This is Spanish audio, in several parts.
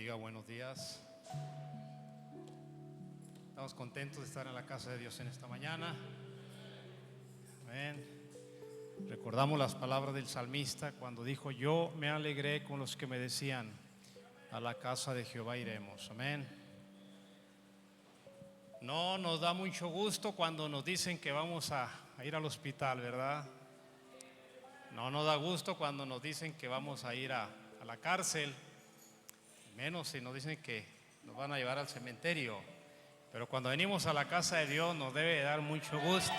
bendiga, buenos días. Estamos contentos de estar en la casa de Dios en esta mañana. Amén. Recordamos las palabras del salmista cuando dijo: yo me alegré con los que me decían, a la casa de Jehová iremos. Amén. No nos da mucho gusto cuando nos dicen que vamos a ir al hospital, ¿verdad? No nos da gusto cuando nos dicen que vamos a ir a la cárcel, menos si nos dicen que nos van a llevar al cementerio. Pero cuando venimos a la casa de Dios nos debe dar mucho gusto.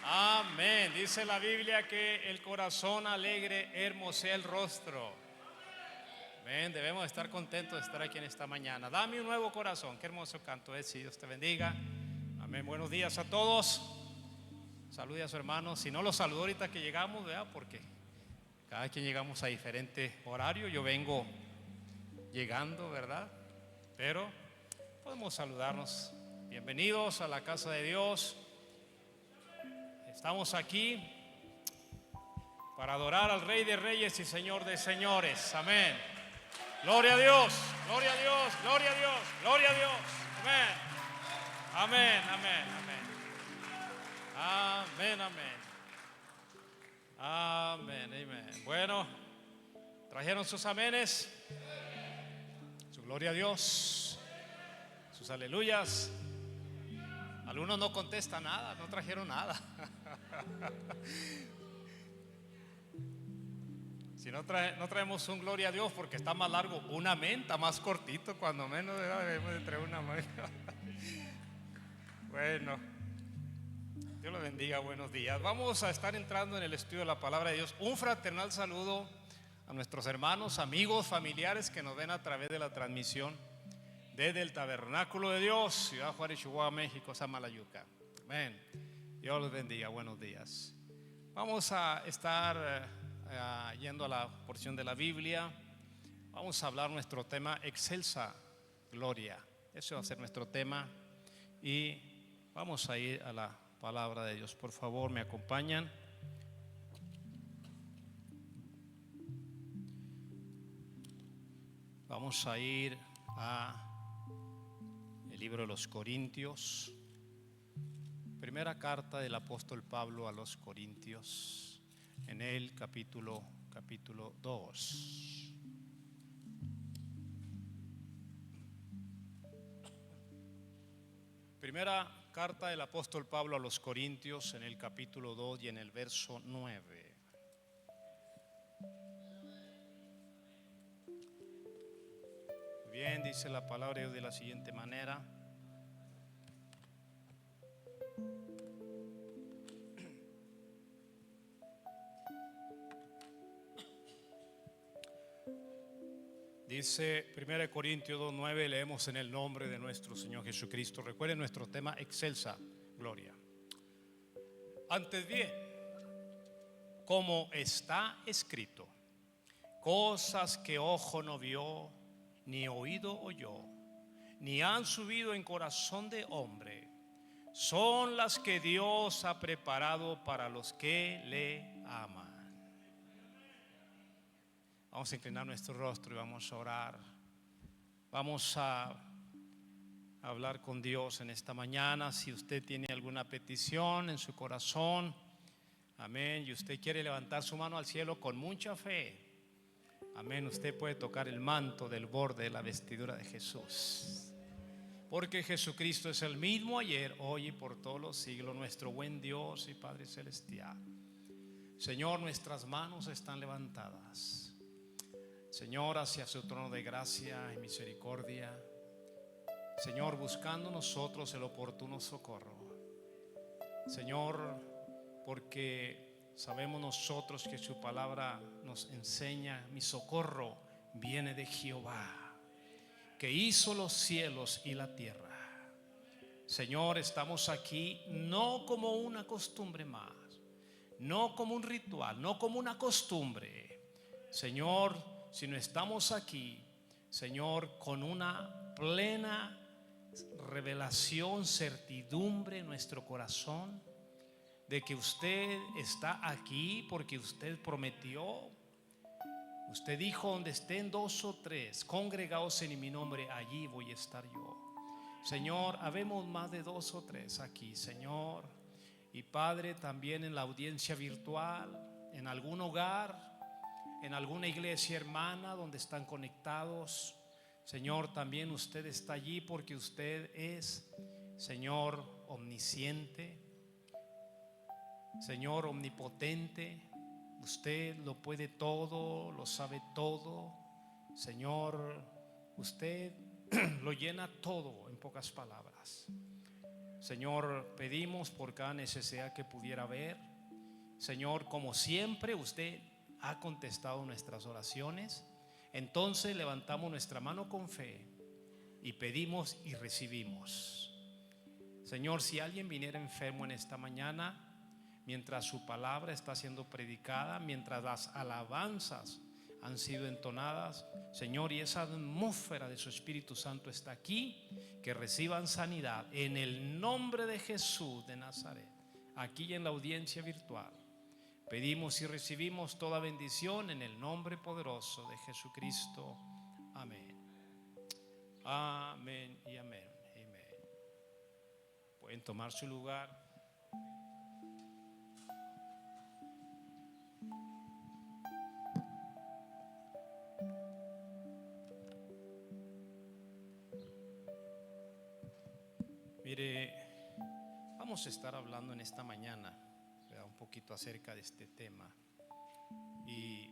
Amén. Dice la Biblia que el corazón alegre hermosea el rostro. Amén. Debemos estar contentos de estar aquí en esta mañana. Dame un nuevo corazón. Qué hermoso canto es. Si Dios te bendiga. Amén. Buenos días a todos. Salude a su hermano. Si no lo saludo ahorita que llegamos, ¿verdad? Porque cada quien llegamos a diferente horario. Yo vengo llegando, ¿verdad? Pero podemos saludarnos. Bienvenidos a la casa de Dios. Estamos aquí para adorar al Rey de Reyes y Señor de Señores. Amén. Gloria a Dios, gloria a Dios, gloria a Dios, gloria a Dios. Amén. Amén, amén, amén. Amén, amén. Amén, amén. Bueno, ¿trajeron sus amenes? Su gloria a Dios, sus aleluyas. Algunos no contestan nada, no trajeron nada. Si no traemos un gloria a Dios porque está más largo, un amén está más cortito, cuando menos debemos de traer una amén. Bueno, Dios lo bendiga, buenos días. Vamos a estar entrando en el estudio de la palabra de Dios. Un fraternal saludo a nuestros hermanos, amigos, familiares que nos ven a través de la transmisión desde el Tabernáculo de Dios, Ciudad Juárez, Chihuahua, México, Samalayuca. Amén. Dios los bendiga, buenos días. Vamos a estar yendo a la porción de la Biblia. Vamos a hablar nuestro tema: excelsa gloria. Ese va a ser nuestro tema. Y vamos a ir a la palabra de Dios. Por favor, me acompañan. Vamos a ir a el libro de los Corintios. Primera carta del apóstol Pablo a los Corintios, en el capítulo 2. Primera carta del apóstol Pablo a los Corintios, en el capítulo 2 y en el verso 9. Bien, dice la palabra de Dios de la siguiente manera: dice 1 Corintios 2:9, leemos en el nombre de nuestro Señor Jesucristo. Recuerden nuestro tema: excelsa gloria. Antes bien, como está escrito, cosas que ojo no vio, ni oído oyó, ni han subido en corazón de hombre, son las que Dios ha preparado para los que le aman. Vamos a inclinar nuestro rostro y vamos a orar. Vamos a hablar con Dios en esta mañana. Si usted tiene alguna petición en su corazón, amén, y usted quiere levantar su mano al cielo con mucha fe, amén, usted puede tocar el manto del borde de la vestidura de Jesús, porque Jesucristo es el mismo ayer, hoy y por todos los siglos, nuestro buen Dios y Padre celestial. Señor, nuestras manos están levantadas, Señor, hacia su trono de gracia y misericordia, Señor, buscando nosotros el oportuno socorro, Señor, porque sabemos nosotros que su palabra nos enseña: mi socorro viene de Jehová, que hizo los cielos y la tierra. Señor, estamos aquí no como una costumbre más, no como un ritual, no como una costumbre, Señor, sino estamos aquí, Señor, con una plena revelación, certidumbre en nuestro corazón de que usted está aquí porque usted prometió. Usted dijo: donde estén 2 o 3 congregados en mi nombre, allí voy a estar yo. Señor, habemos más de 2 o 3 aquí, Señor. Y Padre, también en la audiencia virtual, en algún hogar, en alguna iglesia hermana donde están conectados, Señor, también usted está allí porque usted es, Señor, omnisciente, Señor, omnipotente. Usted lo puede todo, lo sabe todo, Señor. Usted lo llena todo, en pocas palabras. Señor, pedimos por cada necesidad que pudiera haber. Señor, como siempre, usted ha contestado nuestras oraciones. Entonces levantamos nuestra mano con fe y pedimos y recibimos. Señor, si alguien viniera enfermo en esta mañana, mientras su palabra está siendo predicada, mientras las alabanzas han sido entonadas, Señor, y esa atmósfera de su Espíritu Santo está aquí, que reciban sanidad en el nombre de Jesús de Nazaret. Aquí en la audiencia virtual pedimos y recibimos toda bendición en el nombre poderoso de Jesucristo. Amén. Amén y amén. Amén. Pueden tomar su lugar. Mire, vamos a estar hablando en esta mañana, ¿verdad?, un poquito acerca de este tema. Y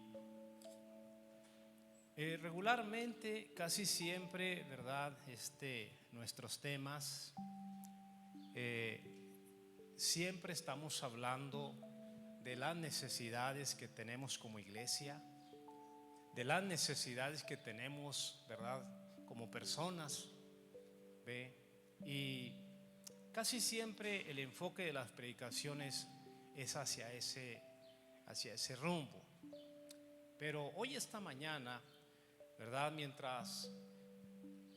regularmente, casi siempre, ¿verdad?, nuestros temas, siempre estamos hablando de las necesidades que tenemos como iglesia, de las necesidades que tenemos, ¿verdad?, como personas, ¿ve? Y casi siempre el enfoque de las predicaciones es hacia ese rumbo. Pero hoy, esta mañana, ¿verdad?, mientras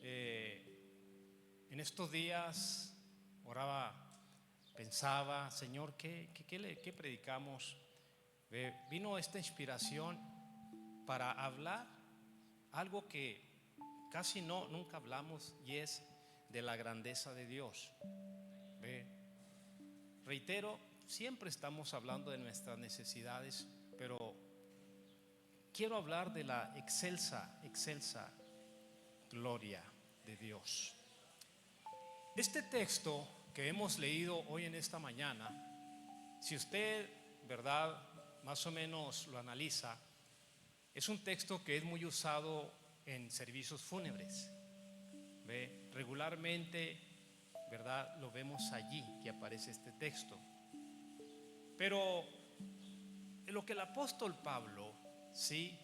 en estos días oraba, pensaba: Señor, ¿qué predicamos? Vino esta inspiración para hablar algo que casi nunca hablamos, y es de la grandeza de Dios. Reitero, siempre estamos hablando de nuestras necesidades, pero quiero hablar de la excelsa gloria de Dios. Este texto que hemos leído hoy en esta mañana, si usted, ¿verdad?, más o menos lo analiza, es un texto que es muy usado en servicios fúnebres. Regularmente, ¿verdad?, lo vemos allí que aparece este texto. Pero lo que el apóstol Pablo, sí,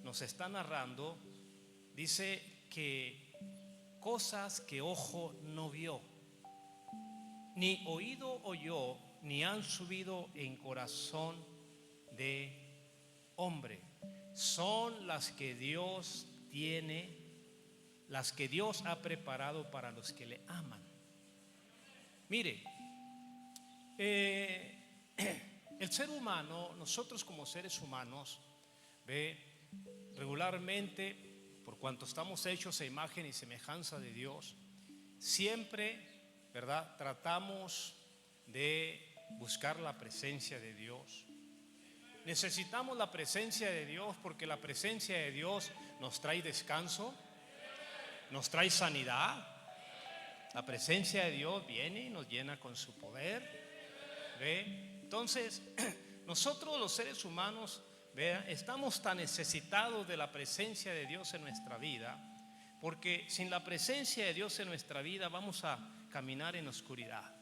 nos está narrando, dice que cosas que ojo no vio, ni oído oyó, ni han subido en corazón de hombre, son las que Dios tiene, las que Dios ha preparado para los que le aman. Mire, el ser humano, nosotros como seres humanos, regularmente, por cuanto estamos hechos a imagen y semejanza de Dios, siempre, ¿verdad?, tratamos de buscar la presencia de Dios. Necesitamos la presencia de Dios porque la presencia de Dios nos trae descanso, nos trae sanidad. La presencia de Dios viene y nos llena con su poder. Entonces, nosotros los seres humanos, estamos tan necesitados de la presencia de Dios en nuestra vida, porque sin la presencia de Dios en nuestra vida vamos a caminar en oscuridad.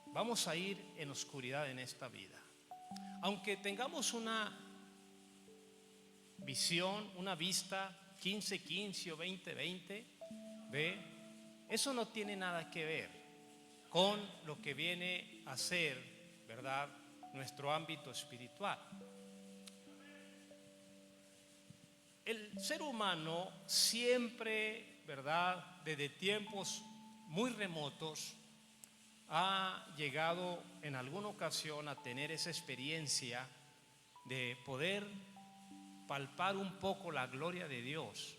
Vamos a ir en oscuridad en esta vida. Aunque tengamos una visión, una vista 15-15 o 20-20, eso no tiene nada que ver con lo que viene a ser, ¿verdad?, nuestro ámbito espiritual. El ser humano siempre ¿verdad?, desde tiempos muy remotos, ha llegado en alguna ocasión a tener esa experiencia de poder palpar un poco la gloria de Dios.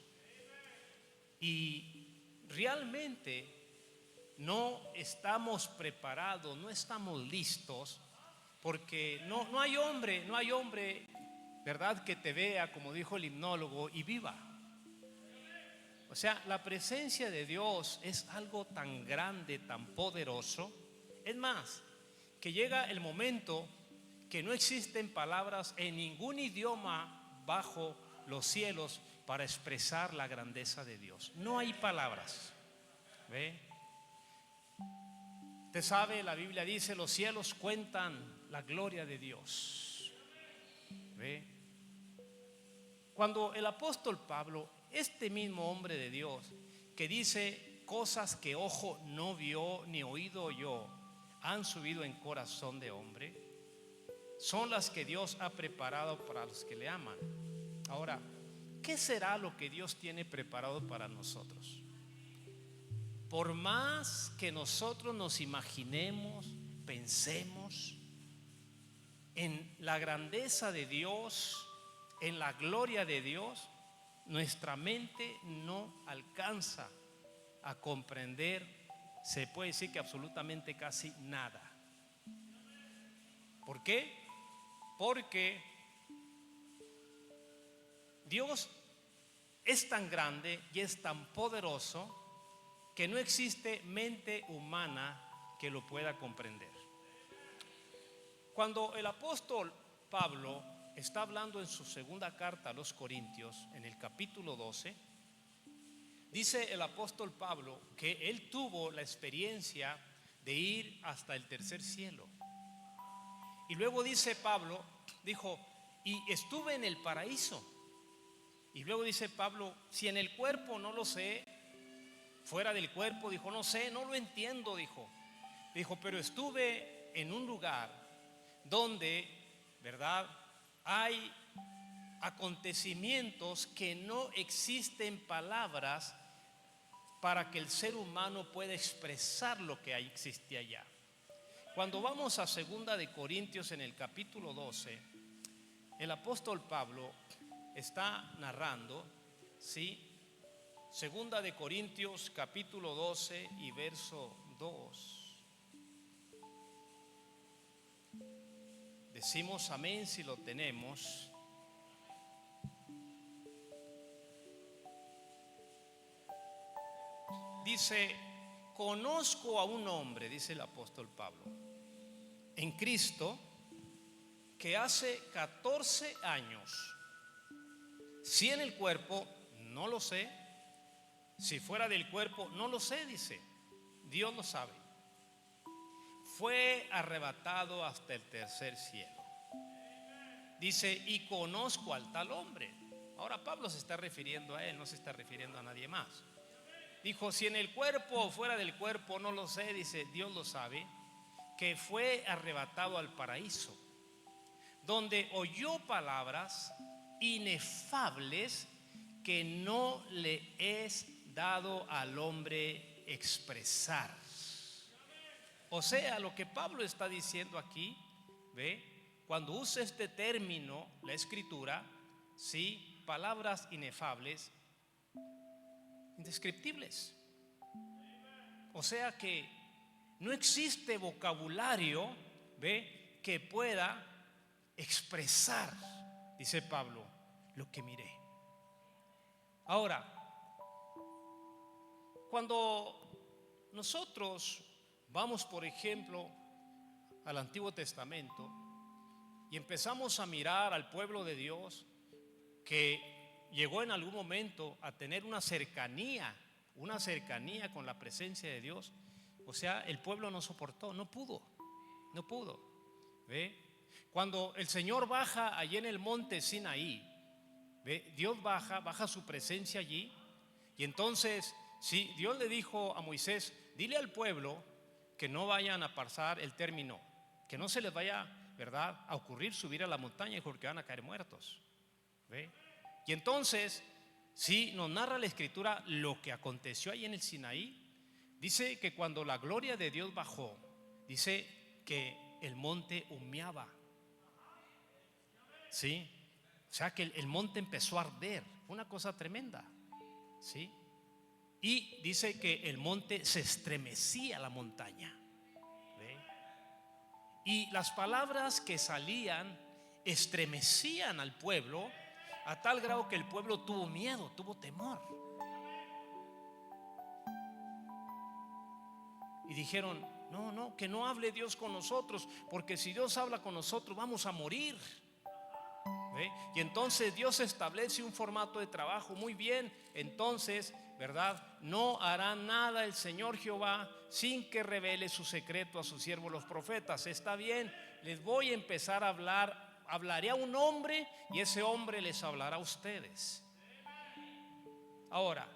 Y realmente no estamos preparados, no estamos listos, porque no hay hombre, ¿verdad?, que te vea, como dijo el himnólogo, y viva. O sea, la presencia de Dios es algo tan grande, tan poderoso. Es más, que llega el momento que no existen palabras en ningún idioma bajo los cielos para expresar la grandeza de Dios. No hay palabras. ¿Ve? Usted sabe, la Biblia dice, los cielos cuentan la gloria de Dios. ¿Ve? Cuando el apóstol Pablo, este mismo hombre de Dios, que dice cosas que ojo no vio ni oído oyó, han subido en corazón de hombre, son las que Dios ha preparado para los que le aman. Ahora, ¿qué será lo que Dios tiene preparado para nosotros? Por más que nosotros nos imaginemos, pensemos en la grandeza de Dios, en la gloria de Dios, nuestra mente no alcanza a comprender, se puede decir que absolutamente casi nada. ¿Por qué? Porque Dios es tan grande y es tan poderoso que no existe mente humana que lo pueda comprender. Cuando el apóstol Pablo está hablando en su segunda carta a los Corintios, en el capítulo 12, dice el apóstol Pablo que él tuvo la experiencia de ir hasta el tercer cielo. Y luego dice Pablo, dijo, y estuve en el paraíso. Y luego dice Pablo, si en el cuerpo no lo sé, fuera del cuerpo, dijo, no sé, no lo entiendo, dijo, pero estuve en un lugar donde, ¿verdad?, hay acontecimientos que no existen palabras para que el ser humano pueda expresar lo que existe allá. Cuando vamos a 2 de Corintios en el capítulo 12, el apóstol Pablo está narrando, ¿sí? 2 de Corintios capítulo 12 y verso 2. Decimos amén si lo tenemos. Dice, conozco a un hombre, dice el apóstol Pablo, en Cristo, que hace 14 años, si en el cuerpo, no lo sé, si fuera del cuerpo, no lo sé, dice, Dios lo sabe, fue arrebatado hasta el tercer cielo. Dice, y conozco al tal hombre. Ahora Pablo se está refiriendo a él, no se está refiriendo a nadie más. Dijo, si en el cuerpo o fuera del cuerpo, no lo sé, dice, Dios lo sabe, que fue arrebatado al paraíso, donde oyó palabras inefables que no le es dado al hombre expresar. O sea, lo que Pablo está diciendo aquí, ¿ve? Cuando usa este término, la escritura, ¿sí?, palabras inefables, indescriptibles. O sea que no existe vocabulario, ¿ve?, que pueda expresar, dice Pablo, lo que miré. Ahora, cuando nosotros vamos, por ejemplo, al Antiguo Testamento y empezamos a mirar al pueblo de Dios que llegó en algún momento a tener una cercanía con la presencia de Dios, o sea, el pueblo no soportó, no pudo. ¿Ve? Cuando el Señor baja allí en el monte Sinaí, ¿ve? Dios baja su presencia allí, y entonces, sí, Dios le dijo a Moisés, dile al pueblo que no vayan a pasar el término, que no se les vaya, ¿verdad?, a ocurrir subir a la montaña porque van a caer muertos. ¿Ve? Y entonces, Sí, nos narra la escritura lo que aconteció ahí en el Sinaí. Dice que cuando la gloria de Dios bajó, dice que el monte humeaba. Sí, o sea que el monte empezó a arder. Fue una cosa tremenda. Sí, y dice que el monte se estremecía, la montaña. ¿Ve? Y las palabras que salían estremecían al pueblo a tal grado que el pueblo tuvo miedo, tuvo temor. Y dijeron: no, que no hable Dios con nosotros, porque si Dios habla con nosotros vamos a morir. ¿Ve? Y entonces Dios establece un formato de trabajo. Muy bien, entonces, ¿verdad? No hará nada el Señor Jehová sin que revele su secreto a sus siervos los profetas. Está bien, les voy a empezar a hablar. Hablaré a un hombre y ese hombre les hablará a ustedes. Ahora,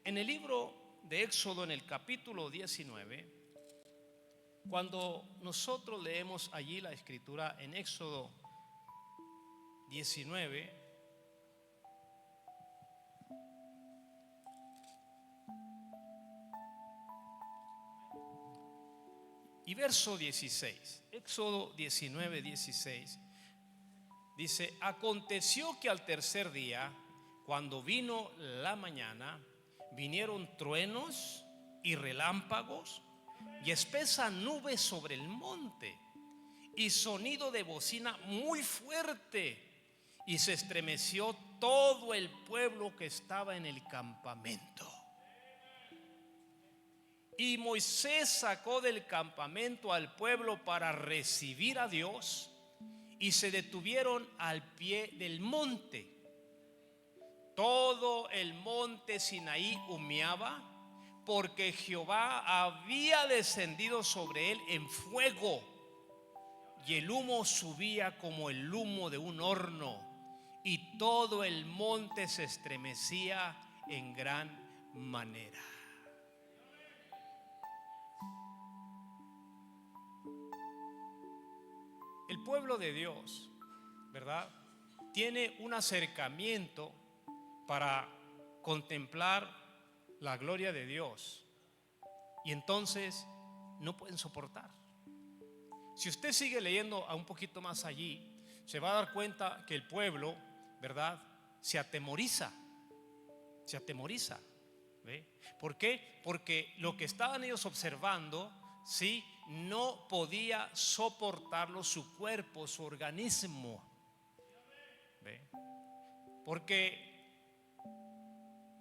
en el libro de Éxodo, en el capítulo 19, cuando nosotros leemos allí la escritura en Éxodo 19, y verso 16, Éxodo 19, 16, dice: aconteció que al tercer día, cuando vino la mañana, vinieron truenos y relámpagos y espesa nube sobre el monte y sonido de bocina muy fuerte, y se estremeció todo el pueblo que estaba en el campamento. Y Moisés sacó del campamento al pueblo para recibir a Dios, y se detuvieron al pie del monte. Todo el monte Sinaí humeaba, porque Jehová había descendido sobre él en fuego, y el humo subía como el humo de un horno, y todo el monte se estremecía en gran manera. El pueblo de Dios, ¿verdad?, tiene un acercamiento para contemplar la gloria de Dios, y entonces no pueden soportar. Si usted sigue leyendo a un poquito más allí, se va a dar cuenta que el pueblo, ¿verdad?, se atemoriza. ¿Ve? ¿Por qué? Porque lo que estaban ellos observando, sí, no podía soportarlo su cuerpo, su organismo. ¿Ve? Porque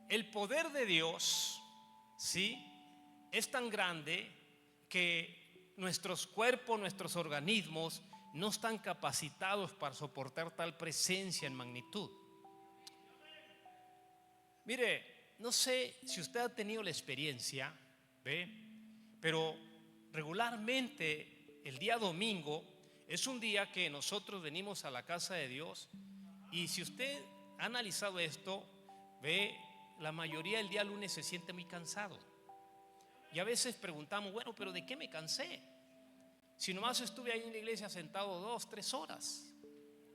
el poder de Dios, sí, es tan grande que nuestros cuerpos, nuestros organismos no están capacitados para soportar tal presencia en magnitud. Mire, no sé si usted ha tenido la experiencia, ¿ve?, pero regularmente el día domingo es un día que nosotros venimos a la casa de Dios, y si usted ha analizado esto, ve, la mayoría del día lunes se siente muy cansado. Y a veces preguntamos: bueno, pero ¿de qué me cansé? Si nomás estuve ahí en la iglesia sentado 2, 3 horas.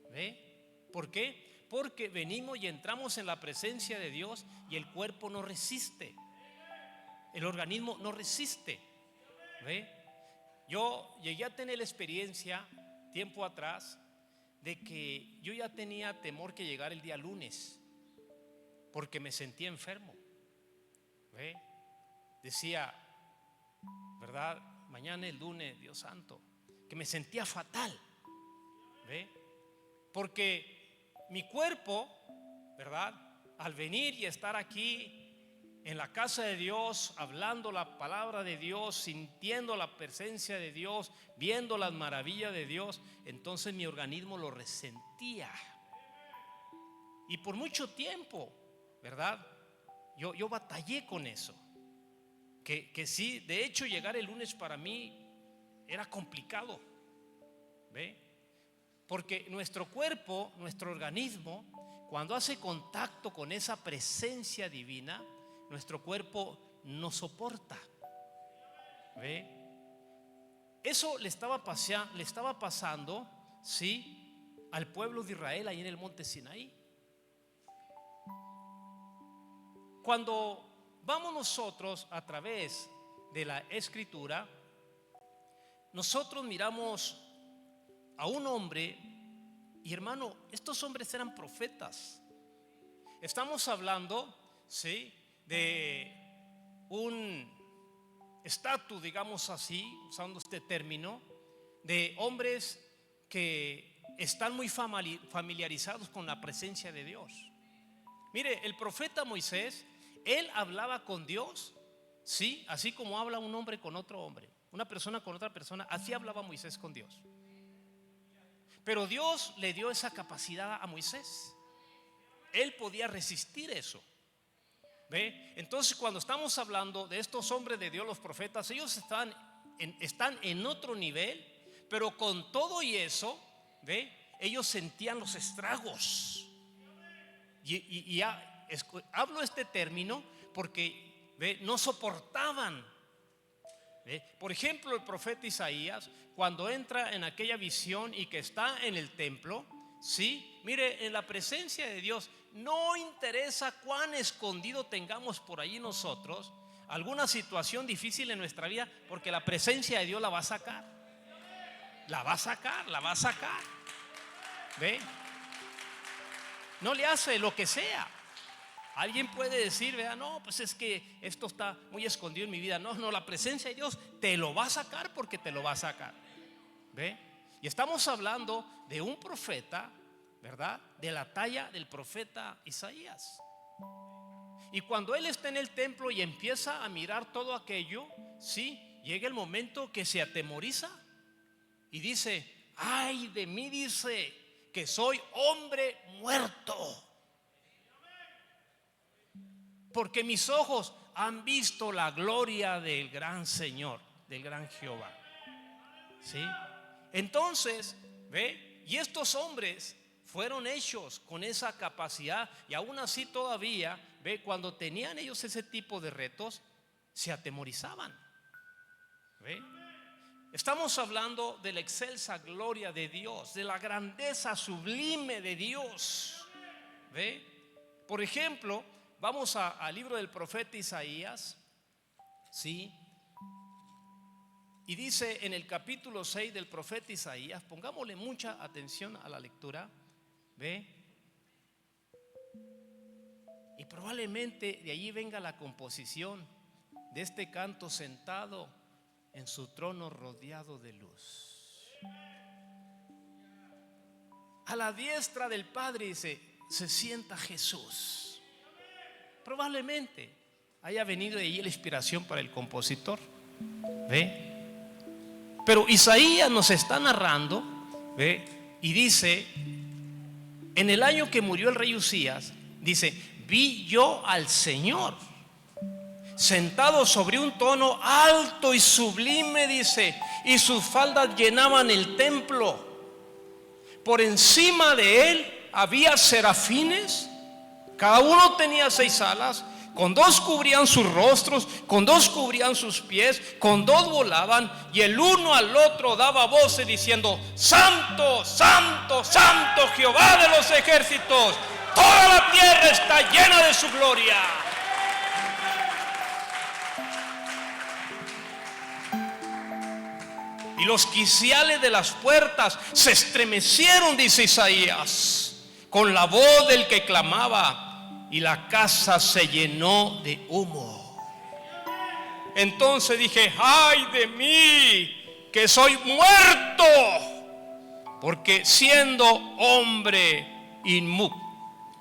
¿Ve? ¿Por qué? Porque venimos y entramos en la presencia de Dios y el cuerpo no resiste, el organismo no resiste. ¿Ve? Yo llegué a tener la experiencia tiempo atrás de que yo ya tenía temor que llegara el día lunes, porque me sentía enfermo. ¿Ve? Decía, ¿verdad?, mañana es lunes, Dios santo, que me sentía fatal. ¿Ve? Porque mi cuerpo, ¿verdad?, al venir y estar aquí en la casa de Dios, hablando la palabra de Dios, sintiendo la presencia de Dios, viendo las maravillas de Dios, entonces mi organismo lo resentía. Y por mucho tiempo, ¿verdad?, yo batallé con eso. Que sí, de hecho llegar el lunes para mí era complicado. ¿Ve? Porque nuestro cuerpo, nuestro organismo, cuando hace contacto con esa presencia divina, nuestro cuerpo no soporta. ¿Ve? Eso le estaba pasando, ¿sí?, al pueblo de Israel ahí en el monte Sinaí. cuando vamos nosotros a través de la Escritura, nosotros miramos a un hombre, y hermano, estos hombres eran profetas. Estamos hablando, ¿sí?, de un estatus, digamos así, usando este término, de hombres que están muy familiarizados con la presencia de Dios. Mire, el profeta Moisés, él hablaba con Dios, sí, así como habla un hombre con otro hombre, una persona con otra persona, así hablaba Moisés con Dios. Pero Dios le dio esa capacidad a Moisés. Él podía resistir eso. ¿Ve? Entonces, cuando estamos hablando de estos hombres de Dios, los profetas, ellos están en otro nivel, pero con todo y eso, ¿ve?, ellos sentían los estragos. Y hablo este término porque, ¿ve?, no soportaban. ¿Ve? Por ejemplo, el profeta Isaías, cuando entra en aquella visión y que está en el templo, ¿sí?, mire, en la presencia de Dios, no interesa cuán escondido tengamos por allí nosotros alguna situación difícil en nuestra vida, porque la presencia de Dios la va a sacar. La va a sacar, la va a sacar. ¿Ve? No le hace lo que sea. Alguien puede decir, vea, no, pues es que esto está muy escondido en mi vida. No, la presencia de Dios te lo va a sacar, porque te lo va a sacar. ¿Ve? Y estamos hablando de un profeta, ¿verdad?, de la talla del profeta Isaías. Y cuando él está en el templo y empieza a mirar todo aquello, sí, llega el momento que se atemoriza y dice: ay de mí, dice, que soy hombre muerto, porque mis ojos han visto la gloria del gran Señor, del gran Jehová. ¿Sí? Entonces, ¿ve? Y estos hombres fueron hechos con esa capacidad, y aún así todavía, ¿ve?, cuando tenían ellos ese tipo de retos, se atemorizaban. ¿Ve? Estamos hablando de la excelsa gloria de Dios, de la grandeza sublime de Dios. ¿Ve? Por ejemplo, vamos al libro del profeta Isaías, ¿sí? Y dice en el capítulo 6 del profeta Isaías, pongámosle mucha atención a la lectura, ¿ve? Y probablemente de allí venga la composición de este canto: sentado en su trono rodeado de luz. A la diestra del Padre se sienta Jesús. Probablemente haya venido de allí la inspiración para el compositor. ¿Ve? Pero Isaías nos está narrando, ¿ve?, y dice: en el año que murió el rey Usías, dice, vi yo al Señor sentado sobre un trono alto y sublime, dice, y sus faldas llenaban el templo. Por encima de él había serafines, cada uno tenía 6 alas, con 2 cubrían sus rostros, con 2 cubrían sus pies, con 2 volaban, y el uno al otro daba voces diciendo: santo, santo, santo, Jehová de los ejércitos, toda la tierra está llena de su gloria. Y los quiciales de las puertas se estremecieron, dice Isaías, con la voz del que clamaba, y la casa se llenó de humo. Entonces dije: ay de mí, que soy muerto, porque siendo hombre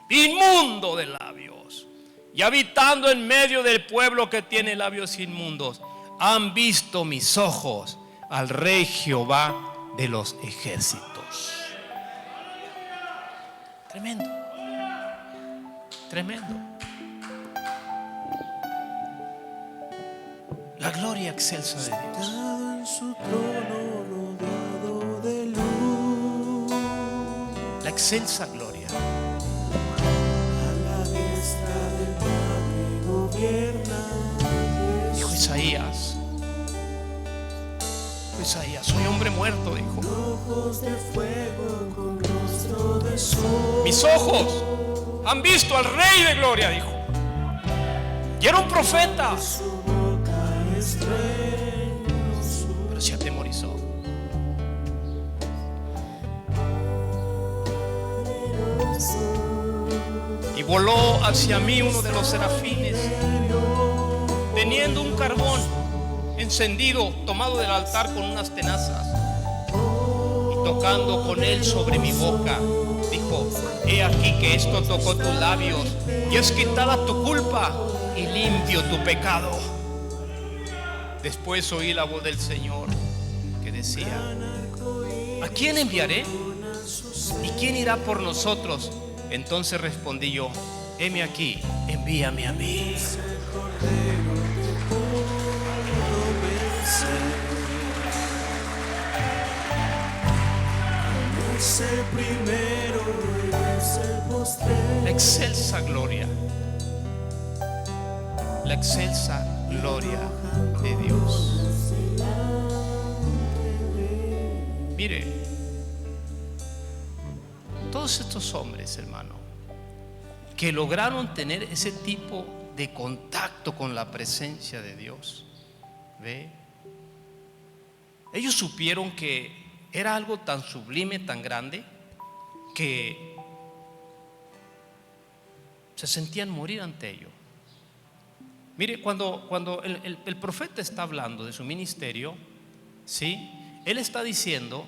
inmundo de labios, y habitando en medio del pueblo que tiene labios inmundos, han visto mis ojos al Rey Jehová de los ejércitos. Tremendo, tremendo. La gloria excelsa de Dios. En su trono rodeado de luz, La excelsa gloria. a la diestra del Padre gobierna. Dijo Isaías, soy hombre muerto, dijo. Ojos de fuego con rostro de sol. Mis ojos han visto al Rey de gloria, dijo. y era un profeta, su boca estruendoso. pero se atemorizó. Y voló hacia mí uno de los serafines, teniendo un carbón encendido tomado del altar con unas tenazas, y tocando con él sobre mi boca, dijo: he aquí que esto tocó tus labios, y es quitada tu culpa y limpio tu pecado. Después oí la voz del Señor que decía: ¿a quién enviaré? ¿Y quién irá por nosotros? Entonces respondí yo: heme aquí, envíame a mí. Es el primero, es el postrero. La excelsa gloria, la excelsa gloria de Dios. Mire, todos estos hombres, hermano, que lograron tener ese tipo de contacto con la presencia de Dios, ¿ve? Ellos supieron que era algo tan sublime, tan grande, que se sentían morir ante ello. Mire, cuando el profeta está hablando de su ministerio, ¿sí? Él está diciendo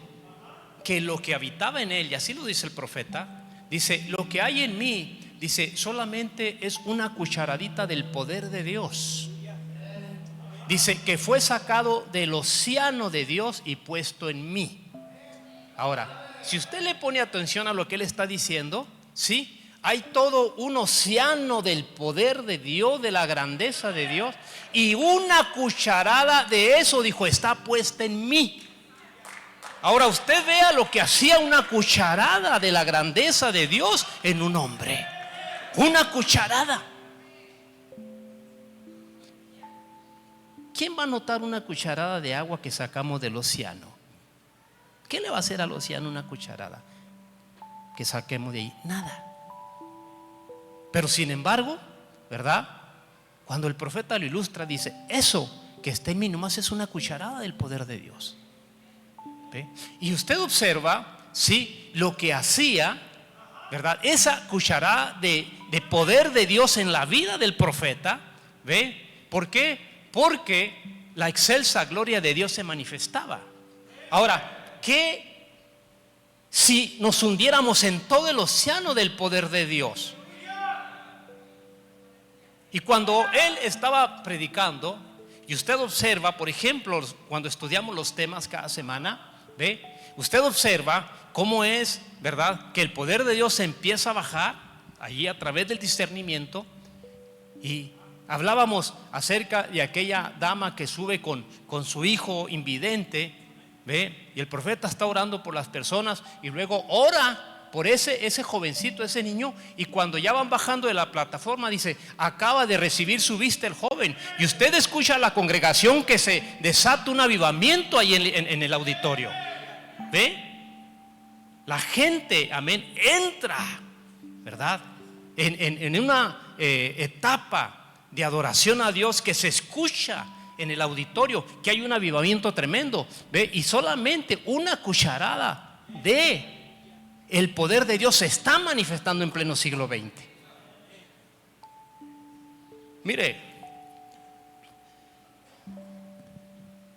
que lo que habitaba en él, y así lo dice el profeta, dice: lo que hay en mí, dice, solamente es una cucharadita del poder de Dios. Dice que fue sacado del océano de Dios y puesto en mí. Ahora, si usted le pone atención a lo que él está diciendo, ¿sí? Hay todo un océano del poder de Dios, de la grandeza de Dios, y una cucharada de eso, dijo, está puesta en mí. Ahora usted vea lo que hacía una cucharada de la grandeza de Dios en un hombre. Una cucharada. ¿Quién va a notar una cucharada de agua que sacamos del océano? ¿Qué le va a hacer al océano una cucharada que saquemos de ahí? Nada. Pero sin embargo, ¿verdad? Cuando el profeta lo ilustra, dice: eso que está en mí nomás es una cucharada del poder de Dios. ¿Ve? Y usted observa, sí, lo que hacía, ¿verdad? Esa cucharada de poder de Dios en la vida del profeta. ¿Ve? ¿Por qué? Porque la excelsa gloria de Dios se manifestaba. Ahora, ¿qué si nos hundiéramos en todo el océano del poder de Dios? Y cuando él estaba predicando, y usted observa, por ejemplo, cuando estudiamos los temas cada semana, ¿ve? Usted observa cómo es, ¿verdad?, que el poder de Dios se empieza a bajar allí a través del discernimiento. Y hablábamos acerca de aquella dama que sube con su hijo invidente, ¿ve? Y el profeta está orando por las personas y luego ora por ese jovencito, ese niño, y cuando ya van bajando de la plataforma dice: acaba de recibir su vista el joven. Y usted escucha a la congregación que se desata un avivamiento ahí en el auditorio. ¿Ve? La gente, amén, entra, ¿verdad?, en una etapa de adoración a Dios que se escucha en el auditorio, que hay un avivamiento tremendo. ¿Ve? Y solamente una cucharada de el poder de Dios se está manifestando en pleno siglo XX. Mire,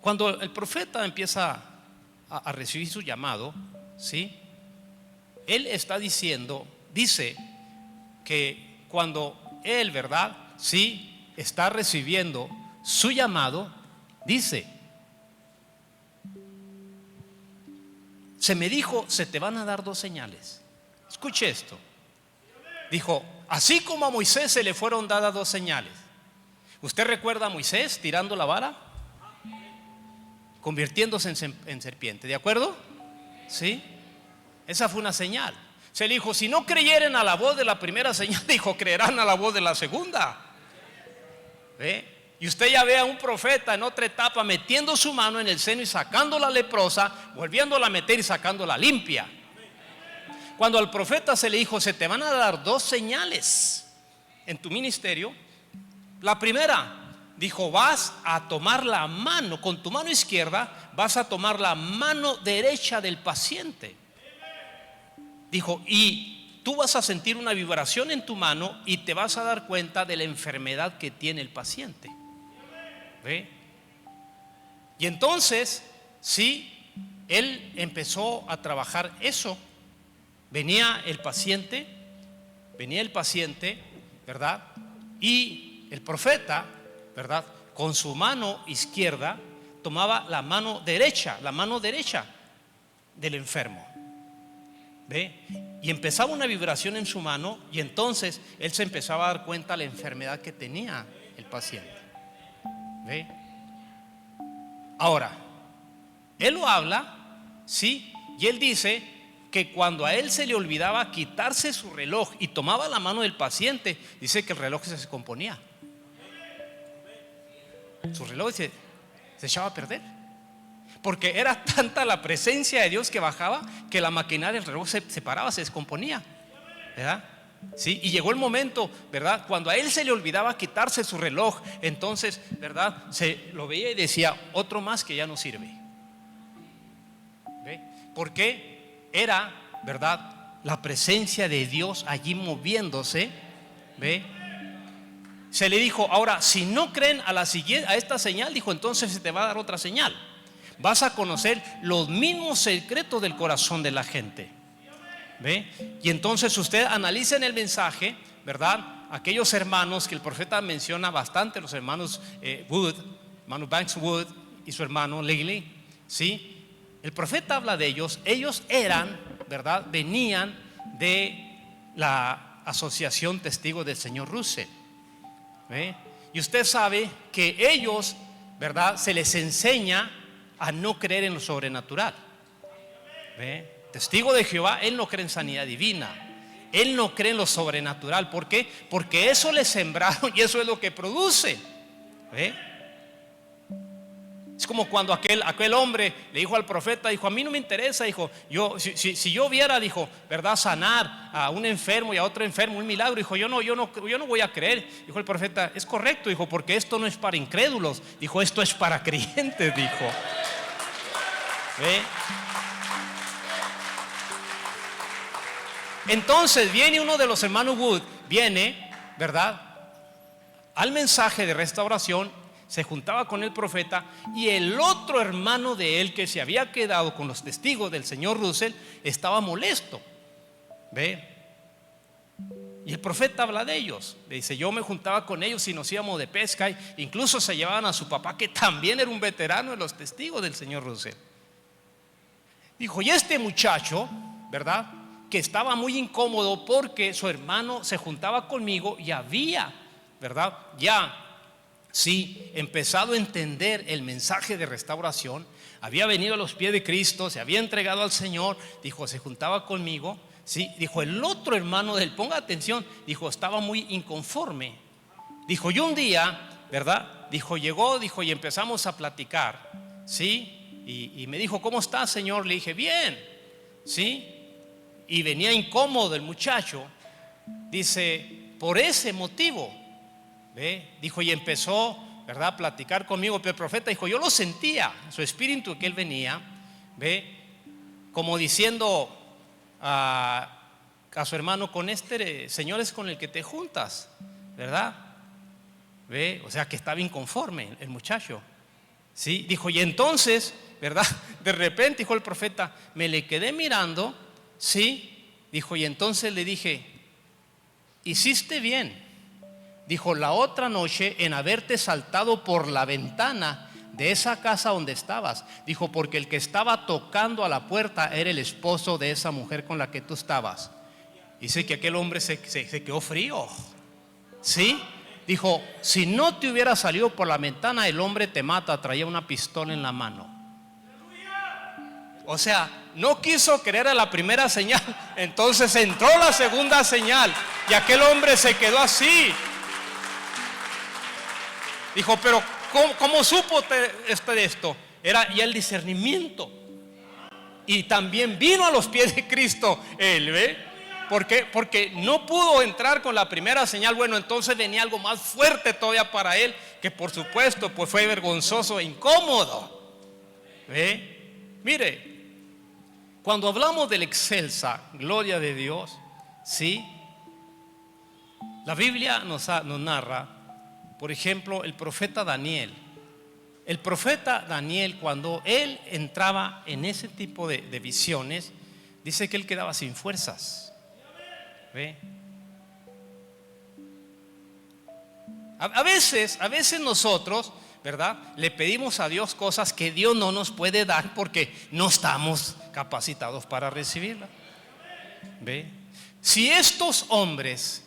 cuando el profeta empieza a recibir su llamado, ¿sí?, él está dice que cuando él, ¿verdad?, sí, está recibiendo su llamado, dice: se me dijo, se te van a dar 2 señales. Escuche esto. Dijo: así como a Moisés se le fueron dadas 2 señales. ¿Usted recuerda a Moisés tirando la vara? Convirtiéndose en serpiente, ¿de acuerdo? ¿Sí? Esa fue una señal. Se le dijo: si no creyeren a la voz de la primera señal, dijo, creerán a la voz de la segunda. ¿Ve? Y usted ya ve a un profeta en otra etapa metiendo su mano en el seno y sacando la leprosa, volviéndola a meter y sacándola limpia. Cuando al profeta se le dijo: se te van a dar 2 señales en tu ministerio, La primera, dijo, vas a tomar la mano, con tu mano izquierda vas a tomar la mano derecha del paciente. Dijo, y tú vas a sentir una vibración en tu mano y te vas a dar cuenta de la enfermedad que tiene el paciente. ¿Ve? Y entonces, sí, él empezó a trabajar eso. Venía el paciente, ¿verdad? Y el profeta, ¿verdad?, con su mano izquierda tomaba la mano derecha del enfermo. ¿Ve? Y empezaba una vibración en su mano, y entonces él se empezaba a dar cuenta de la enfermedad que tenía el paciente. ¿Ve? Ahora, él lo habla, ¿sí? Y él dice que cuando a él se le olvidaba quitarse su reloj y tomaba la mano del paciente, dice que el reloj se descomponía. Su reloj se echaba a perder, porque era tanta la presencia de Dios que bajaba, que la maquinaria del reloj se paraba, se descomponía, ¿verdad? Sí, y llegó el momento, ¿verdad?, cuando a él se le olvidaba quitarse su reloj, entonces, ¿verdad?, se lo veía y decía, otro más que ya no sirve. ¿Ve? Porque era, ¿verdad?, la presencia de Dios allí moviéndose. ¿Ve? Se le dijo, ahora, si no creen a esta señal, dijo, entonces se te va a dar otra señal. Vas a conocer los mismos secretos del corazón de la gente. ¿Ve? Y entonces usted analiza en el mensaje, ¿verdad?, aquellos hermanos que el profeta menciona bastante, los hermanos Wood, hermano Banks Wood y su hermano Lily, ¿sí? El profeta habla de ellos. Ellos eran, ¿verdad?, venían de la asociación Testigos del Señor Russell. ¿Ve? Y usted sabe que ellos, ¿verdad?, se les enseña a no creer en lo sobrenatural. ¿Ve? Testigo de Jehová, él no cree en sanidad divina, él no cree en lo sobrenatural. ¿Por qué? Porque eso le sembraron y eso es lo que produce. ¿Ve? Es como cuando aquel hombre le dijo al profeta, dijo, a mí no me interesa, dijo, si yo viera, dijo, ¿verdad?, sanar a un enfermo y a otro enfermo, un milagro, dijo, yo no voy a creer. Dijo el profeta, es correcto, dijo, porque esto no es para incrédulos, dijo, esto es para creyentes, dijo. ¿Ve? Entonces viene uno de los hermanos Wood, viene, ¿verdad?, al mensaje de restauración, se juntaba con el profeta, y el otro hermano de él que se había quedado con los testigos del señor Russell estaba molesto. ¿Ve? Y el profeta habla de ellos, le dice, yo me juntaba con ellos y nos íbamos de pesca, incluso se llevaban a su papá, que también era un veterano de los testigos del señor Russell. Dijo, y este muchacho, ¿verdad?, que estaba muy incómodo porque su hermano se juntaba conmigo y había, ¿verdad?, ya sí empezado a entender el mensaje de restauración, había venido a los pies de Cristo, se había entregado al Señor, dijo, se juntaba conmigo, sí. Dijo, el otro hermano de él, ponga atención, dijo, estaba muy inconforme. Dijo, y un día, ¿verdad?, dijo, llegó, dijo, y empezamos a platicar, sí. Y me dijo, ¿cómo estás, señor? Le dije, bien, sí. Y venía incómodo el muchacho. Dice, por ese motivo, ¿ve?, dijo, y empezó, ¿verdad?, a platicar conmigo. Pero el profeta dijo, yo lo sentía, su espíritu, que él venía, ¿ve?, como diciendo a su hermano, con este señor es con el que te juntas, ¿verdad? ¿Ve? O sea, que estaba inconforme el muchacho, ¿sí? Dijo, y entonces, ¿verdad?, de repente, dijo el profeta, me le quedé mirando, ¿sí? Dijo, y entonces le dije, hiciste bien, dijo, la otra noche en haberte saltado por la ventana de esa casa donde estabas. Dijo, porque el que estaba tocando a la puerta era el esposo de esa mujer con la que tú estabas. Dice que aquel hombre se quedó frío, ¿sí? Dijo, si no te hubiera salido por la ventana, el hombre te mata. Traía una pistola en la mano. O sea, no quiso creer a la primera señal, entonces entró la segunda señal y aquel hombre se quedó así. Dijo, pero ¿cómo supo de esto? Era ya el discernimiento. Y también vino a los pies de Cristo él, ¿ve? Porque no pudo entrar con la primera señal. Bueno, entonces venía algo más fuerte todavía para él, que por supuesto pues fue vergonzoso e incómodo. Mire, cuando hablamos de la excelsa gloria de Dios, ¿sí? La Biblia nos narra, por ejemplo, el profeta Daniel. El profeta Daniel, cuando él entraba en ese tipo de visiones, dice que él quedaba sin fuerzas. A veces nosotros, ¿verdad?, le pedimos a Dios cosas que Dios no nos puede dar porque no estamos capacitados para recibirlas. Si estos hombres,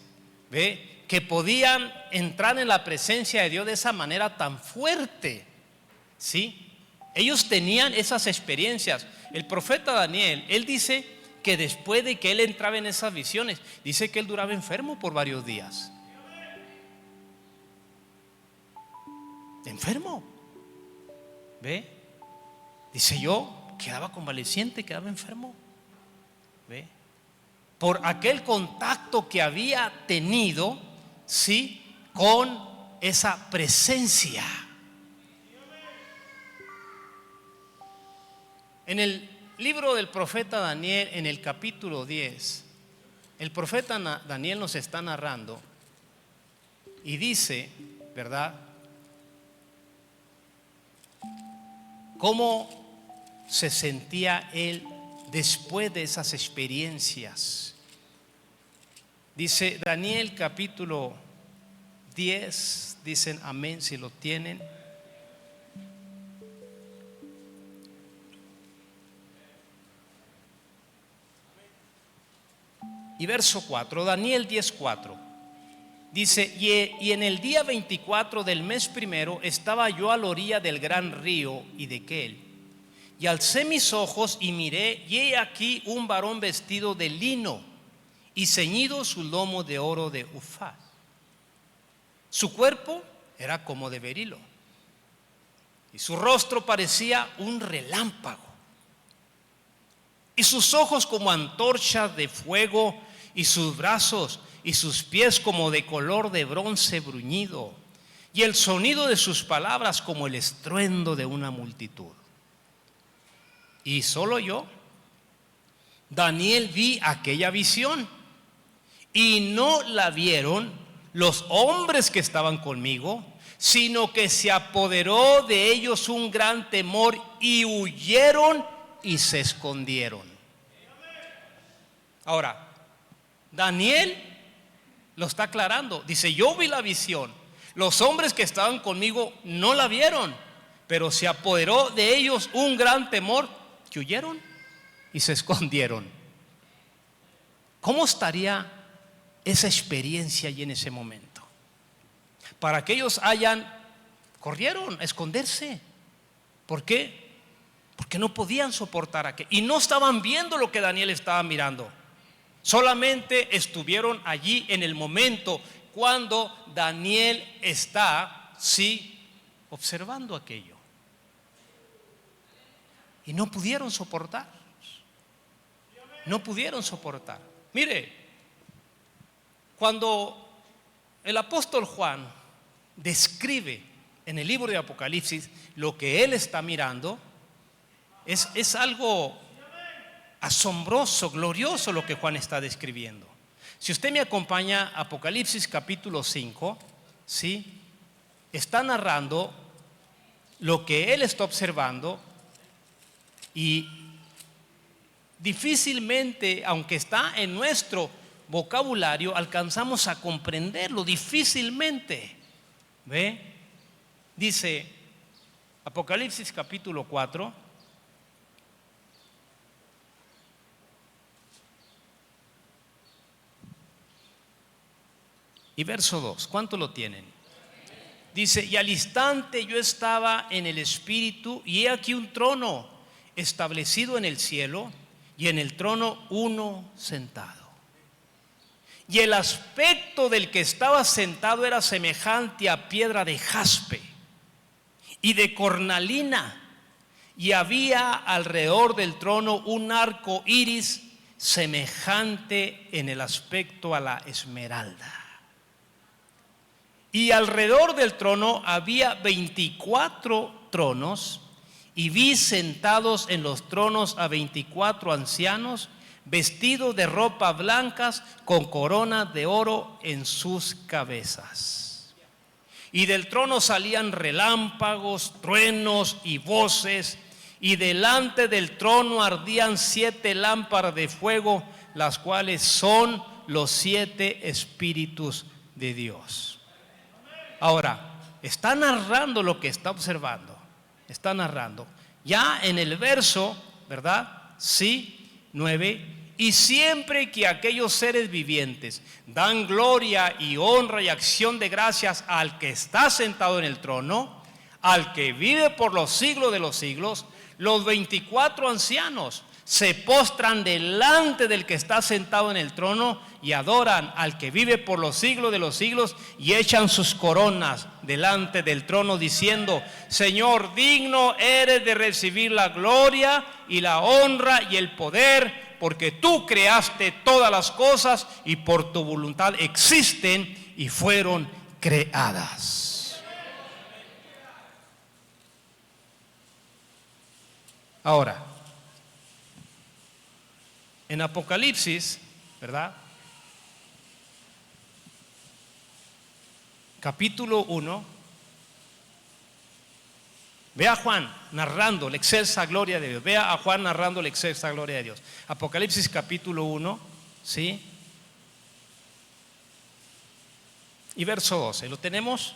que podían entrar en la presencia de Dios de esa manera tan fuerte, ¿sí? Ellos tenían esas experiencias. El profeta Daniel, él dice que después de que él entraba en esas visiones, dice que él duraba enfermo por varios días. Enfermo. Dice, yo quedaba convaleciente, quedaba enfermo. Por aquel contacto que había tenido, ¿sí?, con esa presencia. En el libro del profeta Daniel, en el capítulo 10, el profeta Daniel nos está narrando y dice, ¿verdad?, cómo se sentía él después de esas experiencias. Dice Daniel capítulo 10, dicen amén si lo tienen. Y verso 4, Daniel 10:4, dice, y en el día 24 del mes primero estaba yo a la orilla del gran río Hiddekel, y alcé mis ojos y miré, y he aquí un varón vestido de lino y ceñido su lomo de oro de Ufaz. Su cuerpo era como de berilo y su rostro parecía un relámpago, y sus ojos como antorchas de fuego, y sus brazos y sus pies como de color de bronce bruñido, y el sonido de sus palabras como el estruendo de una multitud. Y solo yo, Daniel, vi aquella visión, y no la vieron los hombres que estaban conmigo, sino que se apoderó de ellos un gran temor, y huyeron y se escondieron. Ahora, Daniel lo está aclarando. Dice, yo vi la visión, los hombres que estaban conmigo no la vieron, pero se apoderó de ellos un gran temor, que huyeron y se escondieron. ¿Cómo estaría esa experiencia allí en ese momento? Para que ellos corrieron a esconderse. ¿Por qué? Porque no podían soportar aquello y no estaban viendo lo que Daniel estaba mirando. Solamente estuvieron allí en el momento cuando Daniel está, sí, observando aquello. Y no pudieron soportar. No pudieron soportar. Mire, cuando el apóstol Juan describe en el libro de Apocalipsis lo que él está mirando, es algo asombroso, glorioso lo que Juan está describiendo. Si usted me acompaña a Apocalipsis capítulo 5, ¿sí?, está narrando lo que él está observando, y difícilmente, aunque está en nuestro vocabulario, alcanzamos a comprenderlo, difícilmente. Dice Apocalipsis capítulo 4, y verso 2, ¿cuánto lo tienen? Dice, y al instante yo estaba en el Espíritu, y he aquí un trono establecido en el cielo, y en el trono uno sentado. Y el aspecto del que estaba sentado era semejante a piedra de jaspe y de cornalina, y había alrededor del trono un arco iris semejante en el aspecto a la esmeralda. Y alrededor del trono había 24 tronos, y vi sentados en los tronos a 24 ancianos, vestidos de ropas blancas, con coronas de oro en sus cabezas. Y del trono salían relámpagos, truenos y voces, y delante del trono ardían 7 lámparas de fuego, las cuales son los 7 espíritus de Dios. Ahora, está narrando lo que está observando. Está narrando. Ya en el verso, ¿verdad? Sí, 9. Y siempre que aquellos seres vivientes dan gloria y honra y acción de gracias al que está sentado en el trono, al que vive por los siglos de los siglos, los 24 ancianos se postran delante del que está sentado en el trono y adoran al que vive por los siglos de los siglos, y echan sus coronas delante del trono diciendo: Señor, digno eres de recibir la gloria y la honra y el poder, porque tú creaste todas las cosas y por tu voluntad existen y fueron creadas. Ahora, en Apocalipsis, ¿verdad? Capítulo 1, ve a Juan narrando la excelsa gloria de Dios. Vea a Juan narrando la excelsa gloria de Dios. Apocalipsis capítulo 1, ¿sí? Y verso 12, ¿lo tenemos?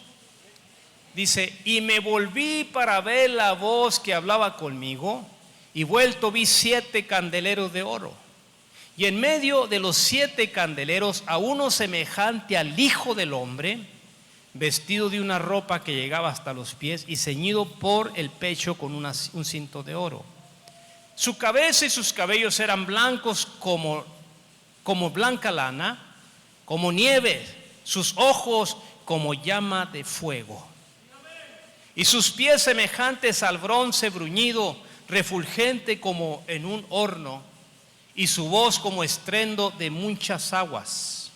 Dice: y me volví para ver la voz que hablaba conmigo, y vuelto vi 7 candeleros de oro, y en medio de los 7 candeleros a uno semejante al Hijo del Hombre, vestido de una ropa que llegaba hasta los pies y ceñido por el pecho con un cinto de oro. Su cabeza y sus cabellos eran blancos como blanca lana, como nieve, sus ojos como llama de fuego, y sus pies semejantes al bronce bruñido, refulgente como en un horno, y su voz como estruendo de muchas aguas.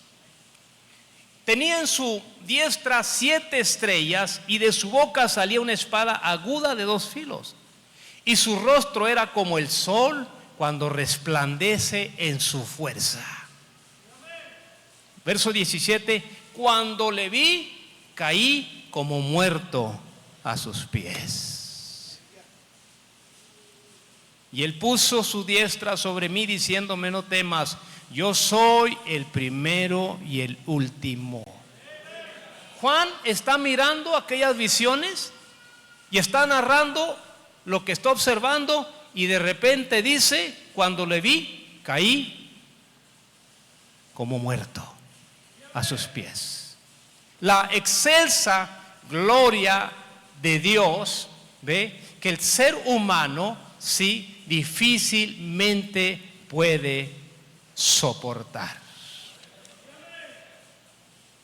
Tenía en su diestra 7 estrellas, y de su boca salía una espada aguda de 2 filos, y su rostro era como el sol cuando resplandece en su fuerza. Verso 17: cuando le vi, caí como muerto a sus pies. Y él puso su diestra sobre mí, diciéndome: no temas, yo soy el primero y el último. Juan está mirando aquellas visiones y está narrando lo que está observando, y de repente dice: cuando le vi, caí como muerto a sus pies. La excelsa gloria de Dios, ve que el ser humano sí difícilmente puede soportar.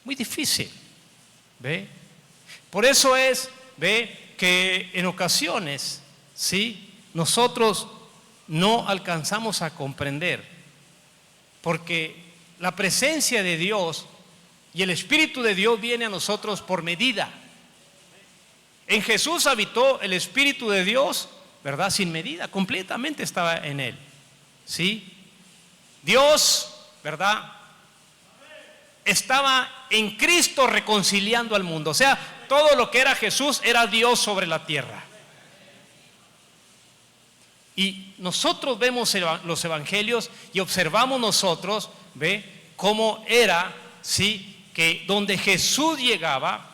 Muy difícil, ¿ve? Por eso es, ¿ve?, que en ocasiones, ¿sí?, nosotros no alcanzamos a comprender, porque la presencia de Dios y el Espíritu de Dios viene a nosotros por medida. En Jesús habitó el Espíritu de Dios, ¿verdad?, sin medida, completamente estaba en él, ¿sí? Dios, ¿verdad?, estaba en Cristo reconciliando al mundo. O sea, todo lo que era Jesús era Dios sobre la tierra. Y nosotros vemos los evangelios y observamos nosotros, ¿ve?, cómo era, ¿sí?, que donde Jesús llegaba,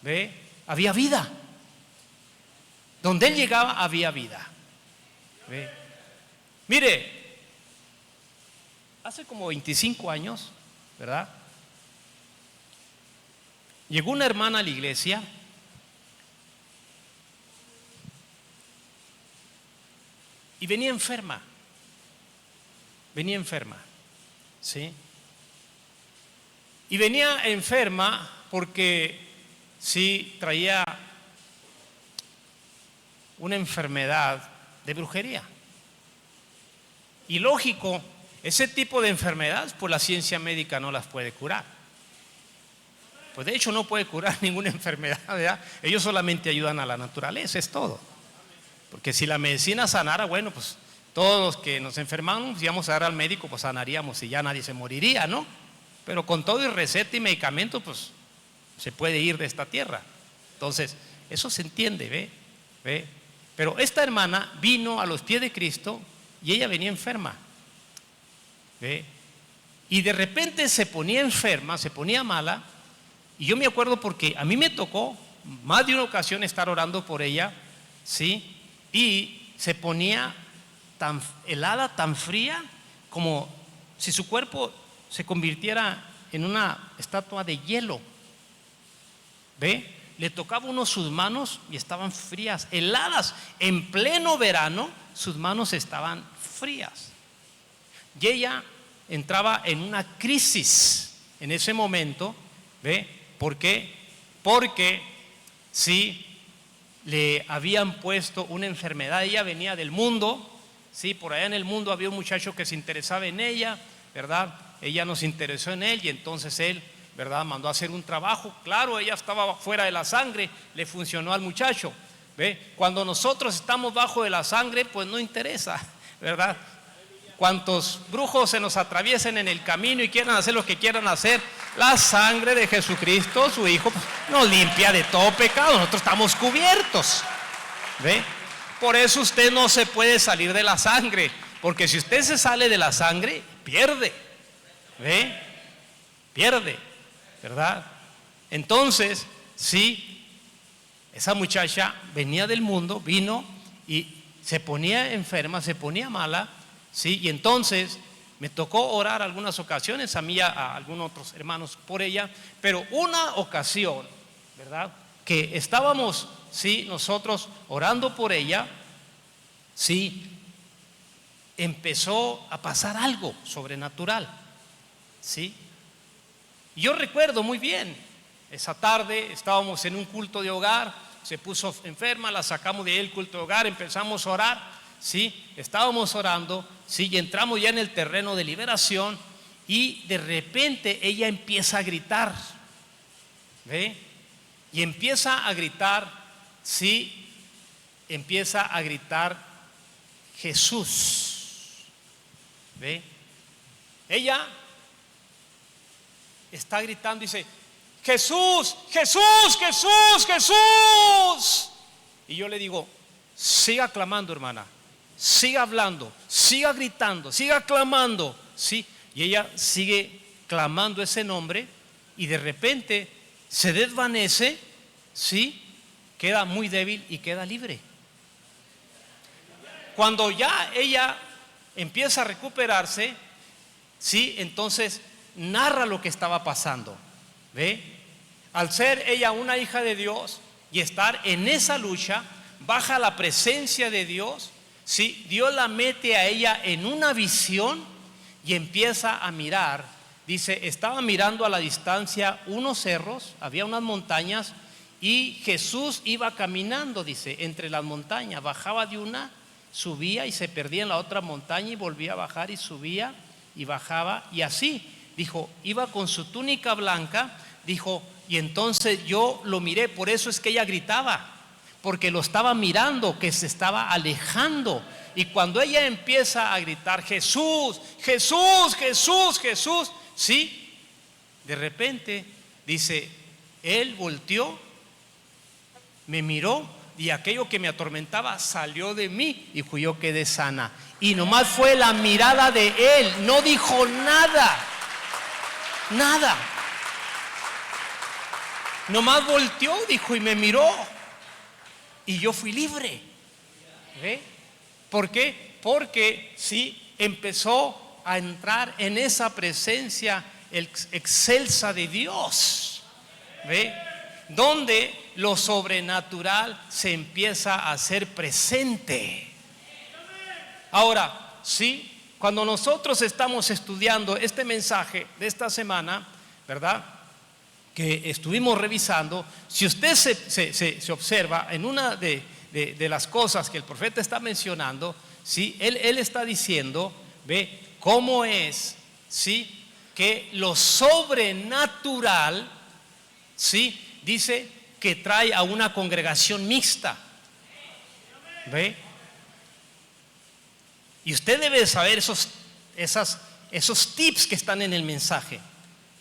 ¿ve?, había vida. Donde él llegaba había vida. ¿Ve? Mire, hace como 25 años, ¿verdad?, llegó una hermana a la iglesia y venía enferma, ¿sí? Y venía enferma porque sí traía una enfermedad de brujería. Y lógico ese tipo de enfermedades, pues la ciencia médica no las puede curar. Pues de hecho no puede curar ninguna enfermedad, ¿verdad? Ellos solamente ayudan a la naturaleza, es todo. Porque si la medicina sanara, bueno, pues todos los que nos enfermamos, si íbamos a dar al médico, pues sanaríamos y ya nadie se moriría, ¿no? Pero con todo y receta y medicamento, pues se puede ir de esta tierra. Entonces, eso se entiende, ¿ve? Pero esta hermana vino a los pies de Cristo y ella venía enferma, ¿ve? Y de repente se ponía enferma, se ponía mala. Y yo me acuerdo porque a mí me tocó más de una ocasión estar orando por ella, ¿sí? Y se ponía tan helada, tan fría, como si su cuerpo se convirtiera en una estatua de hielo, ¿ve? Le tocaba uno sus manos y estaban frías, heladas. En pleno verano, sus manos estaban frías. Y ella entraba en una crisis en ese momento, ¿ve? ¿Por qué? Porque sí, le habían puesto una enfermedad. Ella venía del mundo, sí, por allá en el mundo había un muchacho que se interesaba en ella, ¿verdad? Ella nos interesó en él y entonces él, ¿verdad?, mandó a hacer un trabajo. Claro, ella estaba fuera de la sangre, le funcionó al muchacho, ¿ve? Cuando nosotros estamos bajo de la sangre, pues no interesa, ¿verdad? Cuantos brujos se nos atraviesen en el camino y quieran hacer lo que quieran hacer, la sangre de Jesucristo, su Hijo, pues, nos limpia de todo pecado. Nosotros estamos cubiertos, ¿ve? Por eso usted no se puede salir de la sangre, porque si usted se sale de la sangre, pierde, ¿ve? Pierde, ¿verdad? Entonces, sí, esa muchacha venía del mundo, vino y se ponía enferma, se ponía mala, sí, y entonces me tocó orar algunas ocasiones, a mí y a algunos otros hermanos por ella, pero una ocasión, ¿verdad?, que estábamos, sí, nosotros orando por ella, sí, empezó a pasar algo sobrenatural, sí. Yo recuerdo muy bien, esa tarde estábamos en un culto de hogar, se puso enferma, la sacamos de ahí el culto de hogar, empezamos a orar, sí, estábamos orando, sí, y entramos ya en el terreno de liberación y de repente ella empieza a gritar, ¿ve? Y empieza a gritar, sí, empieza a gritar Jesús, ¿ve? Ella está gritando y dice: Jesús, Jesús, Jesús, Jesús. Y yo le digo: siga clamando, hermana, siga hablando, siga gritando, siga clamando, ¿sí? Y ella sigue clamando ese nombre y de repente se desvanece, ¿sí? Queda muy débil y queda libre. Cuando ya ella empieza a recuperarse, ¿sí?, entonces narra lo que estaba pasando, ¿ve? Al ser ella una hija de Dios y estar en esa lucha, baja la presencia de Dios, ¿sí? Dios la mete a ella en una visión y empieza a mirar. Dice, estaba mirando a la distancia unos cerros, había unas montañas y Jesús iba caminando, dice, entre las montañas, bajaba de una, subía y se perdía en la otra montaña y volvía a bajar y subía y bajaba y así. Dijo, iba con su túnica blanca, dijo, y entonces yo lo miré, por eso es que ella gritaba, porque lo estaba mirando, que se estaba alejando. Y cuando ella empieza a gritar, Jesús, Jesús, Jesús, Jesús, sí, de repente, dice, él volteó, me miró y aquello que me atormentaba salió de mí y yo quedé sana. Y nomás fue la mirada de él, no dijo nada. Nada. Nomás volteó, dijo, y me miró. Y yo fui libre. ¿Ve? ¿Por qué? Porque sí, empezó a entrar en esa presencia excelsa de Dios. ¿Ve? Donde lo sobrenatural se empieza a hacer presente. Ahora, sí, cuando nosotros estamos estudiando este mensaje de esta semana, ¿verdad?, que estuvimos revisando, si usted se observa en una de las cosas que el profeta está mencionando, ¿sí?, él está diciendo, ve, cómo es, ¿sí?, que lo sobrenatural, ¿sí?, dice que trae a una congregación mixta. ¿Ve? Y usted debe saber esos tips que están en el mensaje.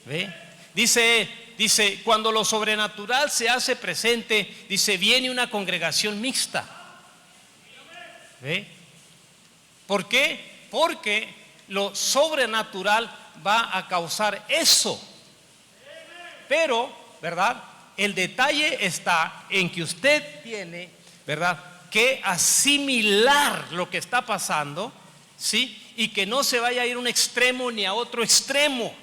¿Ve? Dice, cuando lo sobrenatural se hace presente, dice, viene una congregación mixta. ¿Ve? ¿Por qué? Porque lo sobrenatural va a causar eso. Pero, ¿verdad?, el detalle está en que usted tiene, ¿verdad?, que asimilar lo que está pasando, ¿sí?, y que no se vaya a ir a un extremo ni a otro extremo,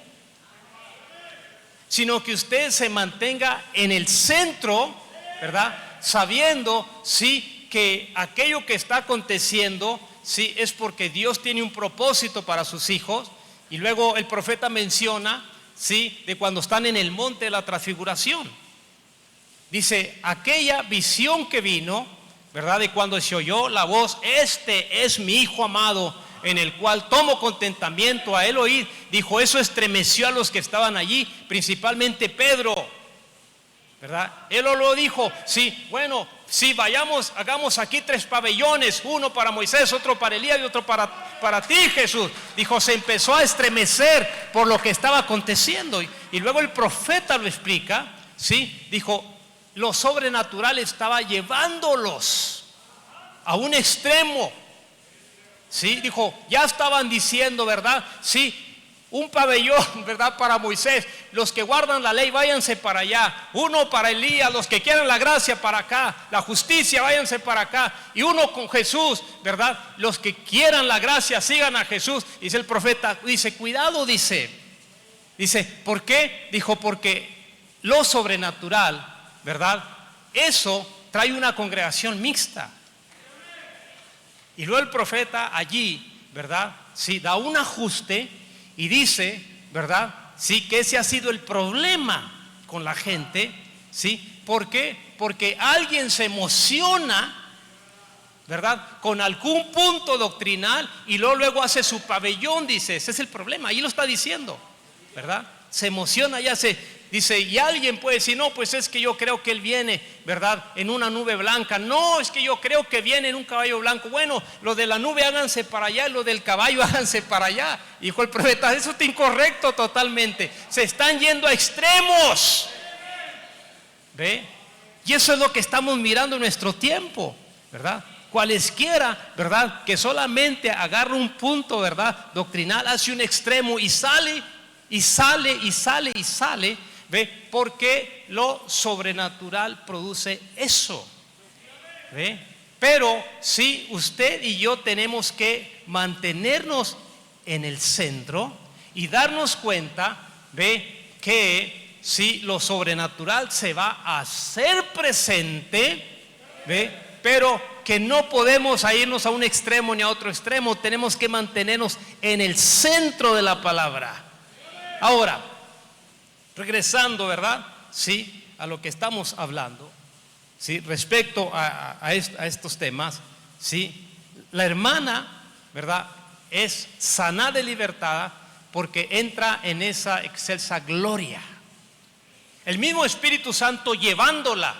sino que usted se mantenga en el centro, ¿verdad?, sabiendo, sí, que aquello que está aconteciendo, sí, es porque Dios tiene un propósito para sus hijos. Y luego el profeta menciona, sí, de cuando están en el monte de la transfiguración. Dice, aquella visión que vino, ¿verdad?, de cuando se oyó la voz, este es mi hijo amado, en el cual tomo contentamiento. A él oír, dijo, eso estremeció a los que estaban allí, principalmente Pedro, ¿verdad? Él lo dijo, sí, bueno, sí, vayamos, hagamos aquí 3 pabellones, uno para Moisés, otro para Elías y otro para ti, Jesús. Dijo, se empezó a estremecer por lo que estaba aconteciendo. Y luego el profeta lo explica, sí, dijo, lo sobrenatural estaba llevándolos a un extremo. Sí, dijo, ya estaban diciendo, ¿verdad? Sí, un pabellón, ¿verdad?, para Moisés. Los que guardan la ley, váyanse para allá. Uno para Elías, los que quieran la gracia para acá. La justicia, váyanse para acá. Y uno con Jesús, ¿verdad? Los que quieran la gracia, sigan a Jesús. Dice el profeta, dice, cuidado, dice, ¿por qué? Dijo, porque lo sobrenatural, ¿verdad?, eso trae una congregación mixta. Y luego el profeta allí, ¿verdad?, sí, da un ajuste y dice, ¿verdad?, sí, que ese ha sido el problema con la gente, ¿sí? ¿Por qué? Porque alguien se emociona, ¿verdad?, con algún punto doctrinal y luego hace su pabellón, dice, ese es el problema, ahí lo está diciendo, ¿verdad? Se emociona y dice, y alguien puede decir, no, pues es que yo creo que él viene, ¿verdad?, en una nube blanca. No, es que yo creo que viene en un caballo blanco. Bueno, lo de la nube háganse para allá, lo del caballo háganse para allá. Dijo el profeta, eso está incorrecto totalmente. Se están yendo a extremos. ¿Ve? Y eso es lo que estamos mirando en nuestro tiempo, ¿verdad? Cualesquiera, ¿verdad?, que solamente agarra un punto, ¿verdad?, doctrinal, hace un extremo y sale, ¿ve? Porque lo sobrenatural produce eso. ¿Ve? Pero sí, usted y yo tenemos que mantenernos en el centro y darnos cuenta, ¿ve?, que si lo sobrenatural se va a hacer presente, ¿ve?, pero que no podemos irnos a un extremo ni a otro extremo. Tenemos que mantenernos en el centro de la palabra. Ahora, regresando, ¿verdad?, sí, a lo que estamos hablando, sí, respecto a estos temas, sí, la hermana, ¿verdad?, es sanada y libertada porque entra en esa excelsa gloria. El mismo Espíritu Santo llevándola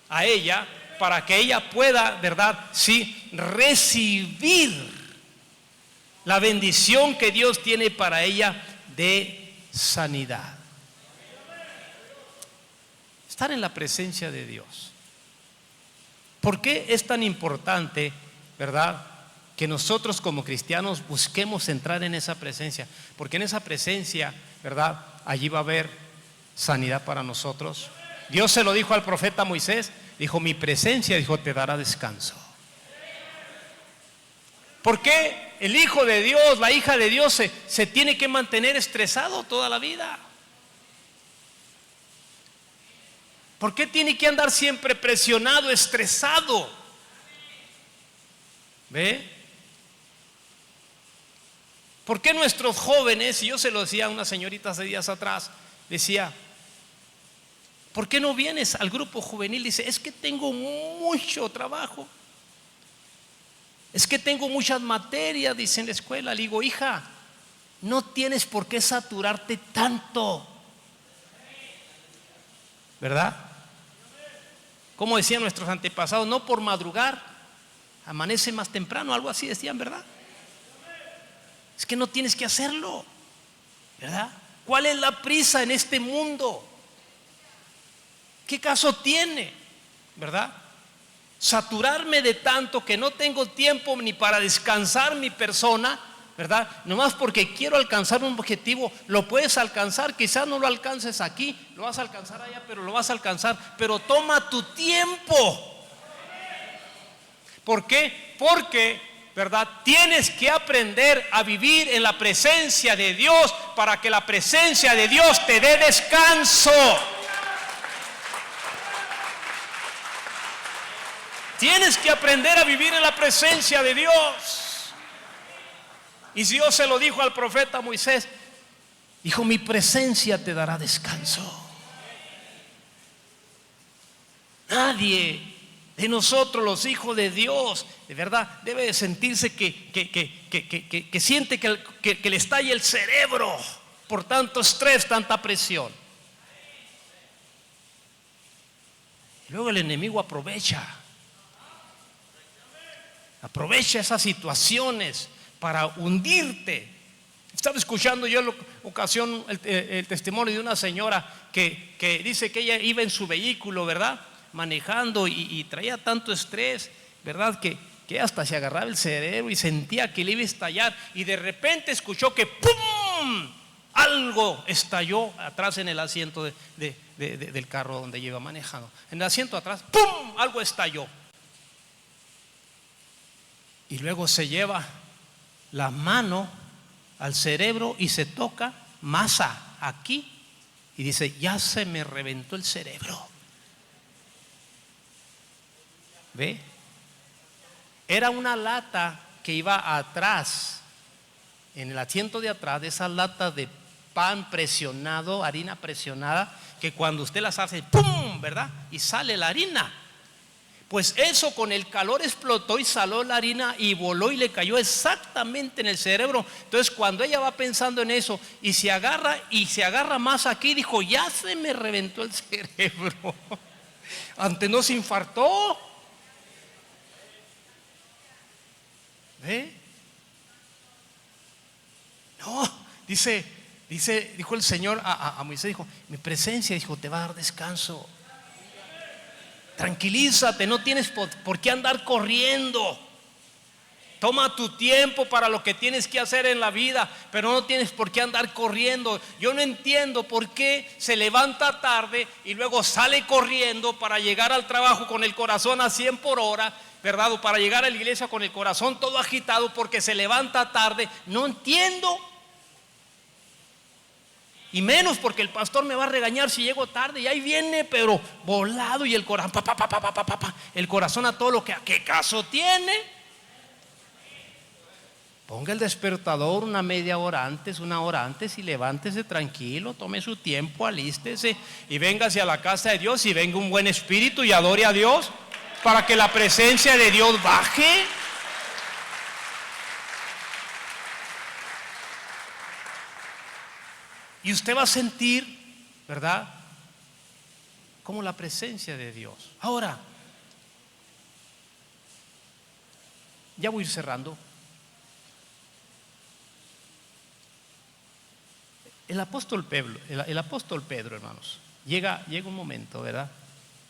a ella para que ella pueda, ¿verdad?, sí, recibir la bendición que Dios tiene para ella de sanidad. Estar en la presencia de Dios. ¿Por qué es tan importante, verdad, que nosotros como cristianos busquemos entrar en esa presencia? Porque en esa presencia, verdad, allí va a haber sanidad para nosotros. Dios se lo dijo al profeta Moisés, dijo, mi presencia, dijo, te dará descanso. ¿Por qué el hijo de Dios, la hija de Dios se tiene que mantener estresado toda la vida? ¿Por qué tiene que andar siempre presionado, estresado? ¿Ve? ¿Por qué nuestros jóvenes, y yo se lo decía a una señorita hace días atrás, decía, ¿por qué no vienes al grupo juvenil? Dice, es que tengo mucho trabajo. Es que tengo muchas materias, dice, en la escuela. Le digo, hija, no tienes por qué saturarte tanto, ¿verdad? Como decían nuestros antepasados, no por madrugar amanece más temprano, algo así decían, ¿verdad? Es que no tienes que hacerlo, ¿verdad? ¿Cuál es la prisa en este mundo? ¿Qué caso tiene, verdad? Saturarme de tanto que no tengo tiempo ni para descansar mi persona, ¿verdad? Nomás porque quiero alcanzar un objetivo. Lo puedes alcanzar, quizás no lo alcances aquí, lo vas a alcanzar allá, pero lo vas a alcanzar. Pero toma tu tiempo. ¿Por qué? Porque, ¿verdad? Tienes que aprender a vivir en la presencia de Dios para que la presencia de Dios te dé descanso. Tienes que aprender a vivir en la presencia de Dios. Y Dios se lo dijo al profeta Moisés, dijo: mi presencia te dará descanso. Nadie de nosotros, los hijos de Dios, de verdad, debe de sentirse que siente que le estalla el cerebro por tanto estrés, tanta presión. Y luego el enemigo aprovecha esas situaciones para hundirte. Estaba escuchando yo en ocasión el testimonio de una señora que dice que ella iba en su vehículo, ¿verdad?, manejando y traía tanto estrés, ¿verdad?, que hasta se agarraba el cerebro y sentía que le iba a estallar, y de repente escuchó que ¡pum!, algo estalló atrás en el asiento del carro donde ella iba manejando. En el asiento atrás, ¡pum!, algo estalló. Y luego se lleva la mano al cerebro y se toca masa aquí y dice: ya se me reventó el cerebro. ¿Ve? Era una lata que iba atrás, en el asiento de atrás, de esa lata de pan presionado, harina presionada, que cuando usted las hace, ¡pum!, ¿verdad?, y sale la harina. Pues eso con el calor explotó y salió la harina y voló y le cayó exactamente en el cerebro. Entonces cuando ella va pensando en eso y se agarra más aquí, dijo: ya se me reventó el cerebro. Antes no se infartó. ¿Ve? No, dijo el Señor a Moisés, dijo: mi presencia, dijo, te va a dar descanso. Tranquilízate, no tienes por qué andar corriendo. Toma tu tiempo para lo que tienes que hacer en la vida, pero no tienes por qué andar corriendo. Yo no entiendo por qué se levanta tarde y luego sale corriendo para llegar al trabajo con el corazón a 100 por hora, ¿verdad? O para llegar a la iglesia con el corazón todo agitado porque se levanta tarde. No entiendo. Y menos porque el pastor me va a regañar si llego tarde, y ahí viene pero volado, y el corazón el corazón a todo lo que, ¿a qué caso tiene? Ponga el despertador una media hora antes, una hora antes, y levántese tranquilo, tome su tiempo, alístese y véngase a la casa de Dios, y venga un buen espíritu y adore a Dios para que la presencia de Dios baje. Y usted va a sentir, ¿verdad?, como la presencia de Dios. Ahora, ya voy a ir cerrando. El apóstol Pedro, hermanos, llega un momento, ¿verdad?,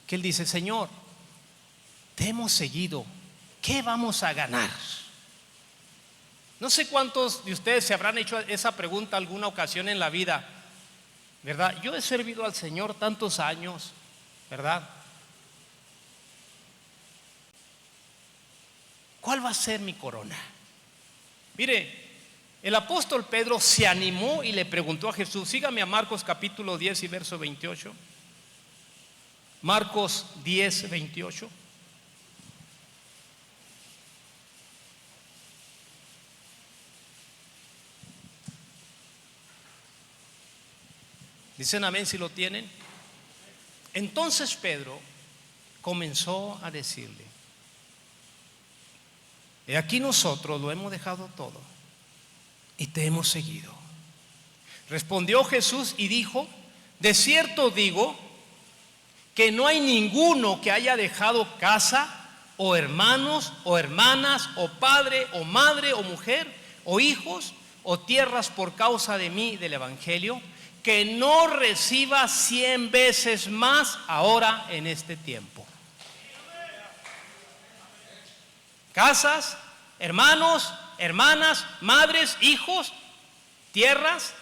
que él dice: Señor, te hemos seguido, ¿qué vamos a ganar? No sé cuántos de ustedes se habrán hecho esa pregunta alguna ocasión en la vida, ¿verdad? Yo he servido al Señor tantos años, ¿verdad? ¿Cuál va a ser mi corona? Mire, el apóstol Pedro se animó y le preguntó a Jesús. Sígame a Marcos capítulo 10 y verso 28. Marcos 10, 28. Dicen amén si lo tienen. Entonces Pedro comenzó a decirle: he aquí nosotros lo hemos dejado todo y te hemos seguido. Respondió Jesús y dijo: de cierto digo que no hay ninguno que haya dejado casa o hermanos o hermanas o padre o madre o mujer o hijos o tierras por causa de mí, del evangelio, que no reciba 100 veces más ahora en este tiempo. Casas, hermanos, hermanas, madres, hijos, tierras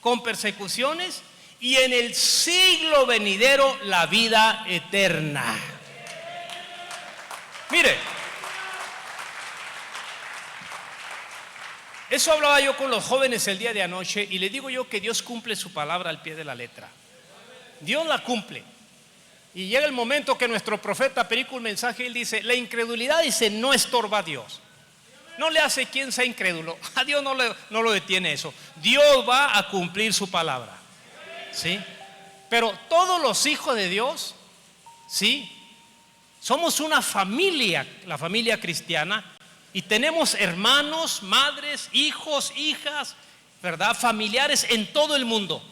con persecuciones, y en el siglo venidero la vida eterna. Mire, eso hablaba yo con los jóvenes el día de anoche, y les digo yo que Dios cumple su palabra al pie de la letra. Dios la cumple. Y llega el momento que nuestro profeta predica un mensaje y él dice: la incredulidad, dice, no estorba a Dios. No le hace quien sea incrédulo. A Dios no lo detiene eso. Dios va a cumplir su palabra. ¿Sí? Pero todos los hijos de Dios, ¿sí?, somos una familia, la familia cristiana, y tenemos hermanos, madres, hijos, hijas, ¿verdad?, familiares en todo el mundo.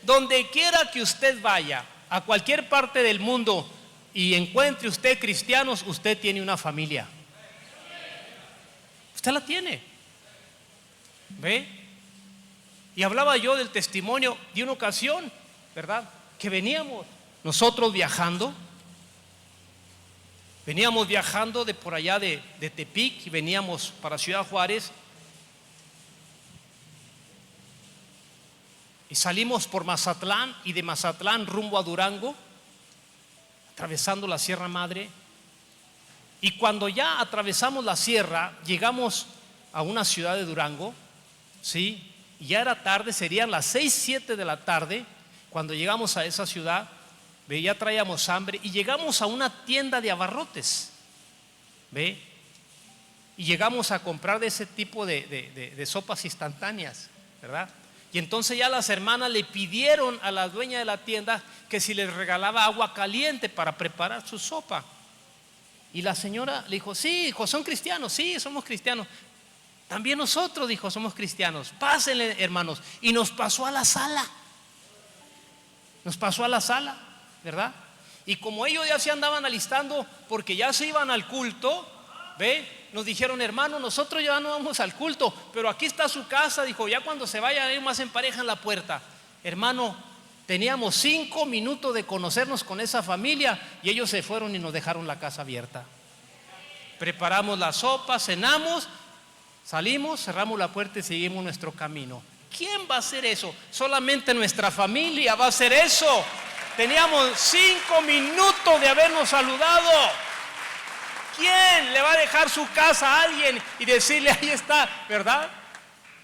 Donde quiera que usted vaya, a cualquier parte del mundo, y encuentre usted cristianos, usted tiene una familia. Usted la tiene. ¿Ve? Y hablaba yo del testimonio de una ocasión, ¿verdad?, que veníamos nosotros viajando. Veníamos viajando de por allá de Tepic y veníamos para Ciudad Juárez. Y salimos por Mazatlán, y de Mazatlán rumbo a Durango, atravesando la Sierra Madre. Y cuando ya atravesamos la sierra, llegamos a una ciudad de Durango, ¿sí? Y ya era tarde, serían las 6, 7 de la tarde. Cuando llegamos a esa ciudad, ¿ve?, ya traíamos hambre, y llegamos a una tienda de abarrotes, ¿ve? Y llegamos a comprar de ese tipo de sopas instantáneas, ¿verdad? Y entonces ya las hermanas le pidieron a la dueña de la tienda que si les regalaba agua caliente para preparar su sopa. Y la señora le dijo: sí, hijo, ¿son cristianos? Sí, somos cristianos. También nosotros, dijo, somos cristianos. Pásenle, hermanos. Y nos pasó a la sala. Nos pasó a la sala, ¿verdad? Y como ellos ya se andaban alistando porque ya se iban al culto, ¿ve?, nos dijeron: hermano, nosotros ya no vamos al culto, pero aquí está su casa. Dijo: ya cuando se vayan, ellos más emparejan la puerta. Hermano, teníamos 5 minutos de conocernos con esa familia, y ellos se fueron y nos dejaron la casa abierta. Preparamos la sopa, cenamos, salimos, cerramos la puerta y seguimos nuestro camino. ¿Quién va a hacer eso? Solamente nuestra familia va a hacer eso. Teníamos 5 minutos de habernos saludado. ¿Quién le va a dejar su casa a alguien y decirle: ahí está, ¿verdad?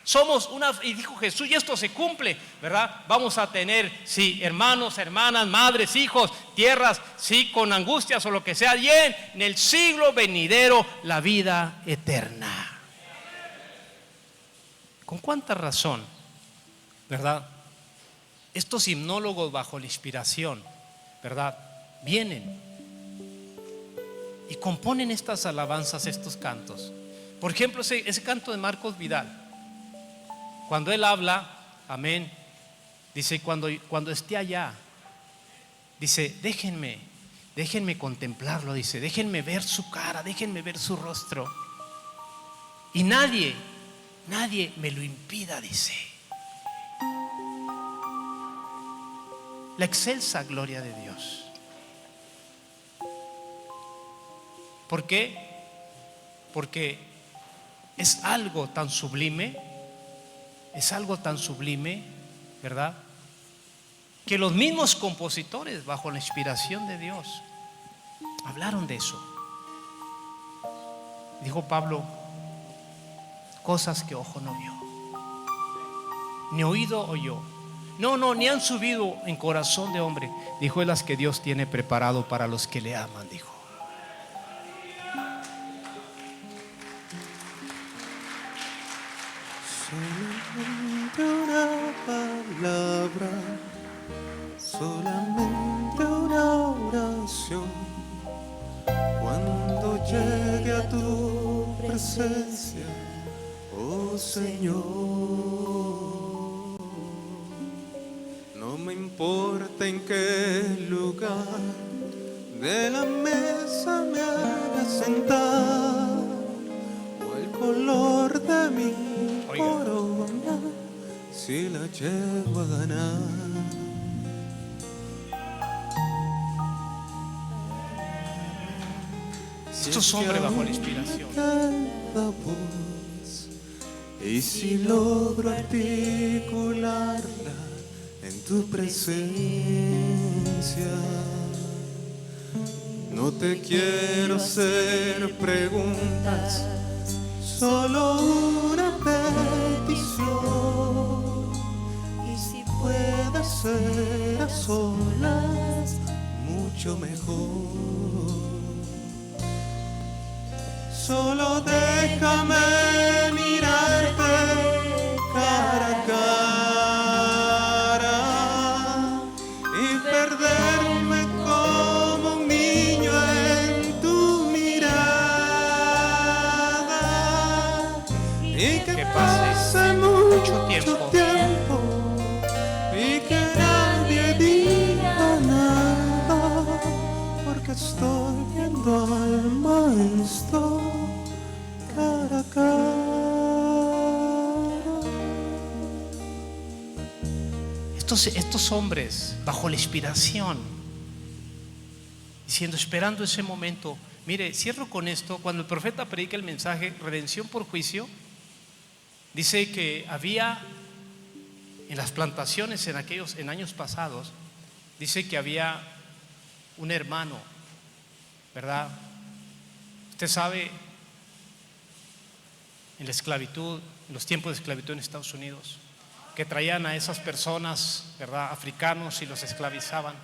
Somos una, y dijo Jesús, y esto se cumple, ¿verdad? Vamos a tener, sí, hermanos, hermanas, madres, hijos, tierras, sí, con angustias o lo que sea, y en el siglo venidero la vida eterna. ¿Con cuánta razón, verdad? Estos himnólogos bajo la inspiración, ¿verdad?, vienen y componen estas alabanzas, estos cantos. Por ejemplo, ese canto de Marcos Vidal, cuando él habla, amén, dice: cuando esté allá, dice, déjenme contemplarlo, dice, déjenme ver su cara, déjenme ver su rostro, y nadie me lo impida, dice. La excelsa gloria de Dios. ¿Por qué? Porque es algo tan sublime, ¿verdad?, que los mismos compositores, bajo la inspiración de Dios, hablaron de eso. Dijo Pablo: cosas que ojo no vio, ni oído oyó, ni han subido en corazón de hombre, dijo, es las que Dios tiene preparado para los que le aman, dijo. Solamente una palabra, solamente una oración. Cuando llegue a tu presencia, oh Señor, me importa en qué lugar de la mesa me haga sentar o el color de mi corona si la llego a ganar. Estos hombres bajo la inspiración. Y si logro articularla en tu presencia, no te quiero hacer preguntas, solo una petición. Y si puede ser a solas, mucho mejor. Solo déjame mirarte cara a cara y perderme como un niño en tu mirada y que pase mucho tiempo y que nadie diga nada porque estoy viendo al maestro cara a cara. Estos hombres bajo la inspiración, diciendo, esperando ese momento. Mire, cierro con esto. Cuando el profeta predica el mensaje redención por juicio, dice que había en las plantaciones en años pasados, dice que había un hermano, ¿verdad? Usted sabe, en la esclavitud, en los tiempos de esclavitud en Estados Unidos, que traían a esas personas, ¿verdad?, africanos, y los esclavizaban.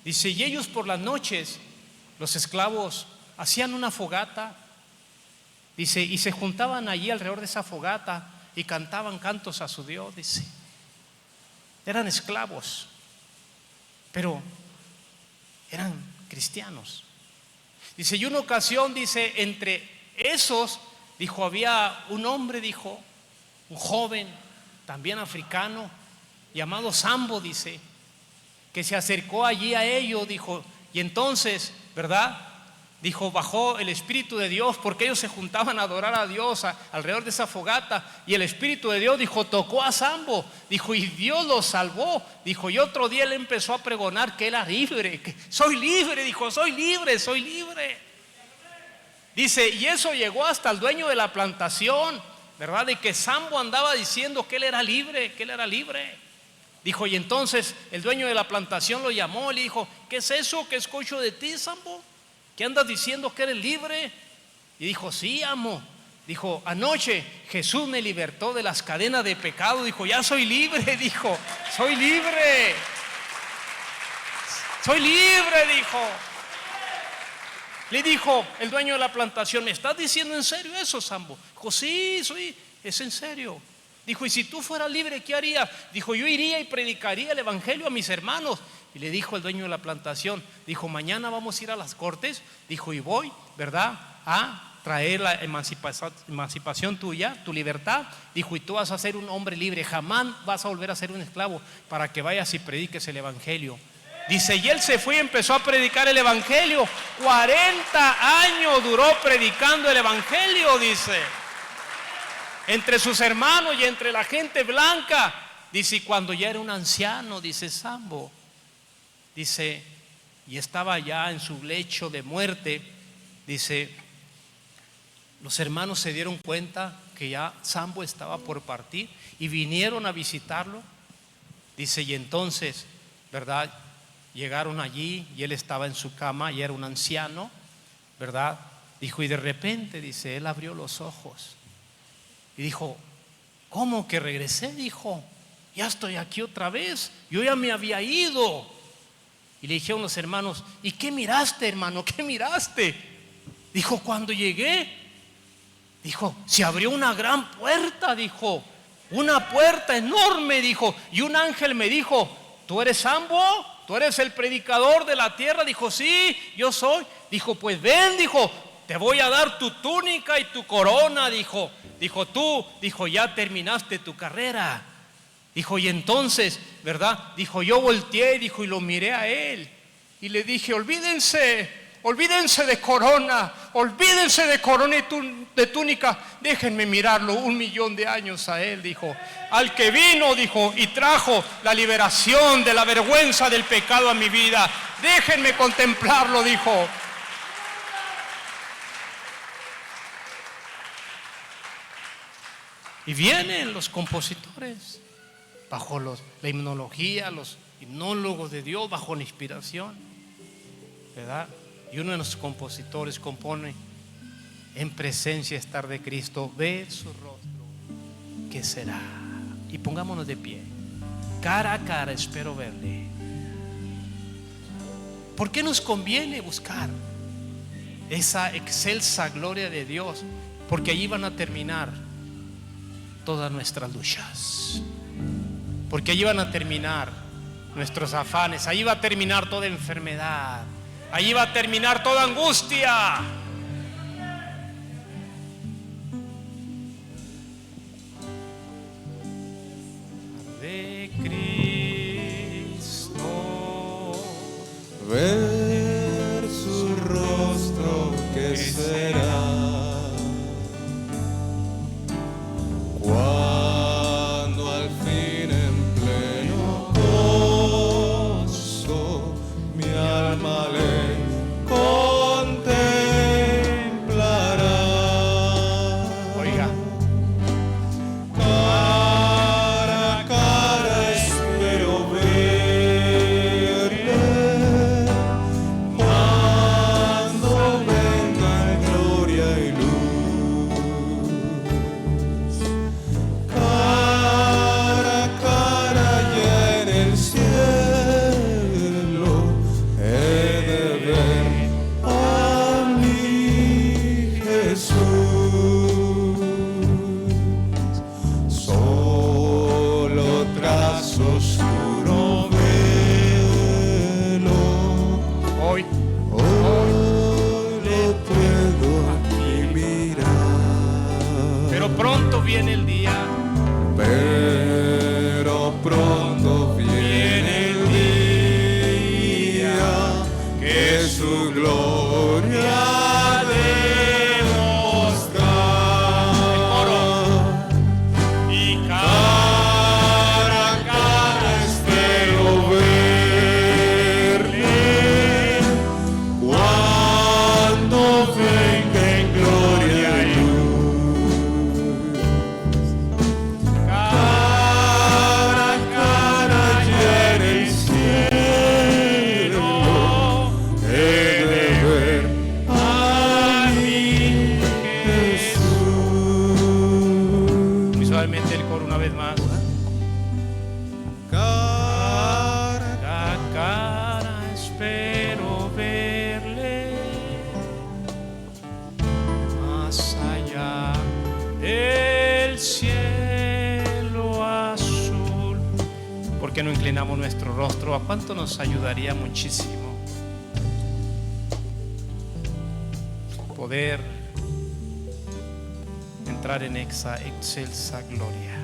Dice, y ellos por las noches, los esclavos, hacían una fogata, dice, y se juntaban allí alrededor de esa fogata y cantaban cantos a su Dios, dice. Eran esclavos, pero eran cristianos. Dice, y una ocasión, dice, entre esos, dijo, había un hombre, dijo, un joven, también africano, llamado Sambo, dice, que se acercó allí a ellos, dijo, y entonces, ¿verdad?, dijo, bajó el Espíritu de Dios, porque ellos se juntaban a adorar a Dios alrededor de esa fogata, y el Espíritu de Dios, dijo, tocó a Sambo, dijo, y Dios lo salvó, dijo, y otro día él empezó a pregonar que era libre, que soy libre, dijo, soy libre, soy libre. Dice, y eso llegó hasta el dueño de la plantación, ¿verdad?, de que Sambo andaba diciendo que él era libre, que él era libre. Dijo, y entonces el dueño de la plantación lo llamó y le dijo, ¿qué es eso que escucho de ti, Sambo? ¿Qué andas diciendo que eres libre? Y dijo, sí, amo. Dijo, anoche Jesús me libertó de las cadenas de pecado. Dijo, ya soy libre, dijo, soy libre. Soy libre, dijo. Le dijo el dueño de la plantación, ¿me estás diciendo en serio eso, Sambo? Dijo, sí, es en serio. Dijo, y si tú fueras libre, ¿qué harías? Dijo, yo iría y predicaría el evangelio a mis hermanos. Y le dijo el dueño de la plantación, dijo, mañana vamos a ir a las cortes. Dijo, y voy, ¿verdad?, a traer la emancipación tuya, tu libertad. Dijo, y tú vas a ser un hombre libre, jamás vas a volver a ser un esclavo, para que vayas y prediques el evangelio. Dice, y él se fue y empezó a predicar el evangelio. 40 años duró predicando el evangelio, dice, entre sus hermanos y entre la gente blanca. Dice, y cuando ya era un anciano, dice Sambo, dice, y estaba ya en su lecho de muerte, dice, los hermanos se dieron cuenta que ya Sambo estaba por partir y vinieron a visitarlo. Dice, y entonces, ¿verdad?, llegaron allí y él estaba en su cama y era un anciano, ¿verdad? Dijo, y de repente, dice, él abrió los ojos y dijo, ¿cómo que regresé? Dijo, ya estoy aquí otra vez, yo ya me había ido. Y le dijeron los hermanos, ¿y qué miraste, hermano? ¿Qué miraste? Dijo, cuando llegué, dijo, se abrió una gran puerta, dijo, una puerta enorme, dijo, y un ángel me dijo, ¿tú eres Sambo? ¿Tú eres el predicador de la tierra? Dijo, sí, yo soy. Dijo, pues ven, dijo, te voy a dar tu túnica y tu corona, dijo. Dijo, tú, dijo, ya terminaste tu carrera. Dijo, y entonces, ¿verdad? Dijo, yo volteé, dijo, y lo miré a él. Y le dije, olvídense de corona, olvídense de corona y de túnica. Déjenme mirarlo 1.000.000 de años a él, dijo. Al que vino, dijo, y trajo la liberación de la vergüenza del pecado a mi vida. Déjenme contemplarlo, dijo. Y vienen los compositores bajo la himnología, los himnólogos de Dios, bajo la inspiración, ¿verdad? Y uno de los compositores compone: en presencia estar de Cristo, ver su rostro, ¿qué será? Y pongámonos de pie. Cara a cara espero verle. ¿Por qué nos conviene buscar esa excelsa gloria de Dios? Porque allí van a terminar todas nuestras luchas, porque allí van a terminar nuestros afanes, allí va a terminar toda enfermedad, allí va a terminar toda angustia. De Cristo, ver su rostro, ¿qué será? Cuando al fin en pleno gozo mi alma le contemplará. oiga, Cara a cara espero verle cuando venga en gloria y luz. Cara a cara ya en el cielo he de ver a mi Jesús. Solo tras oscuro velo hoy hoy lo puedo aquí mirar. pero pronto viene el día, Pero pronto viene el día que su gloria ha de mostrar. y Cara a cara espero verle cuando venga en gloria y luz. Cara a cara ya en el cielo he de ver a mi Jesús. muy suavemente el coro una vez más. Cara Cara a cara espero verle más allá del cielo azul. ¿Por qué no inclinamos nuestro rostro? ¿A cuánto nos ayudaría muchísimo poder entrar en esa excelsa gloria?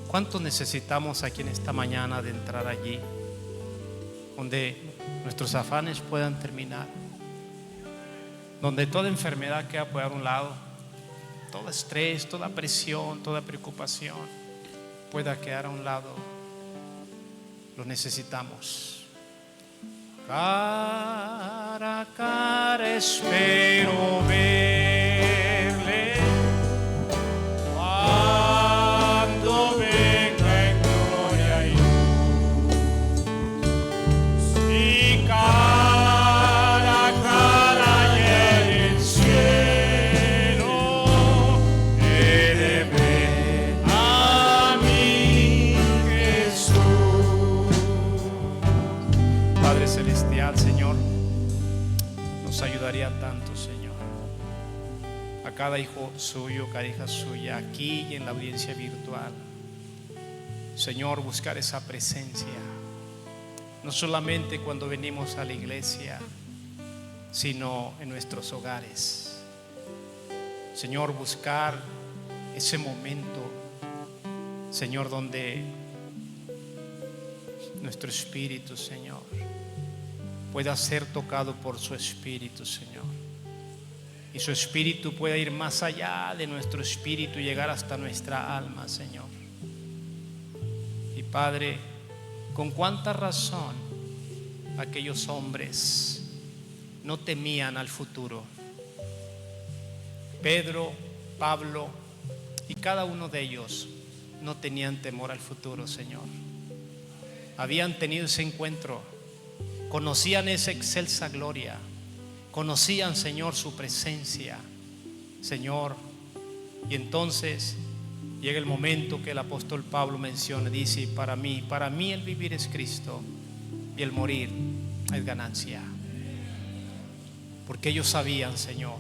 ¿Cuánto necesitamos aquí en esta mañana de entrar allí, donde nuestros afanes puedan terminar, donde toda enfermedad queda por a un lado, todo estrés, toda presión, toda preocupación pueda quedar a un lado? Lo necesitamos. Cara a cara espero verle cuando venga en gloria y luz. Y cara a cara y en el cielo he de ver a mi Jesús. Padre Celestial, Señor, nos ayudaría tanto, Señor, a cada hijo suyo, cada hija suya, aquí y en la audiencia virtual. Señor, buscar esa presencia, no solamente cuando venimos a la iglesia, sino en nuestros hogares. Señor, buscar ese momento Señor, donde nuestro espíritu, Señor, pueda ser tocado por su espíritu, Señor. Y su espíritu pueda ir más allá de nuestro espíritu y llegar hasta nuestra alma, Señor. Y Padre, con cuánta razón aquellos hombres no temían al futuro. Pedro, Pablo y cada uno de ellos no tenían temor al futuro, Señor. Habían tenido ese encuentro, conocían esa excelsa gloria, conocían, Señor, su presencia, Señor. Y entonces llega el momento que el apóstol Pablo menciona, dice: para mí el vivir es Cristo y el morir es ganancia. Porque ellos sabían, Señor,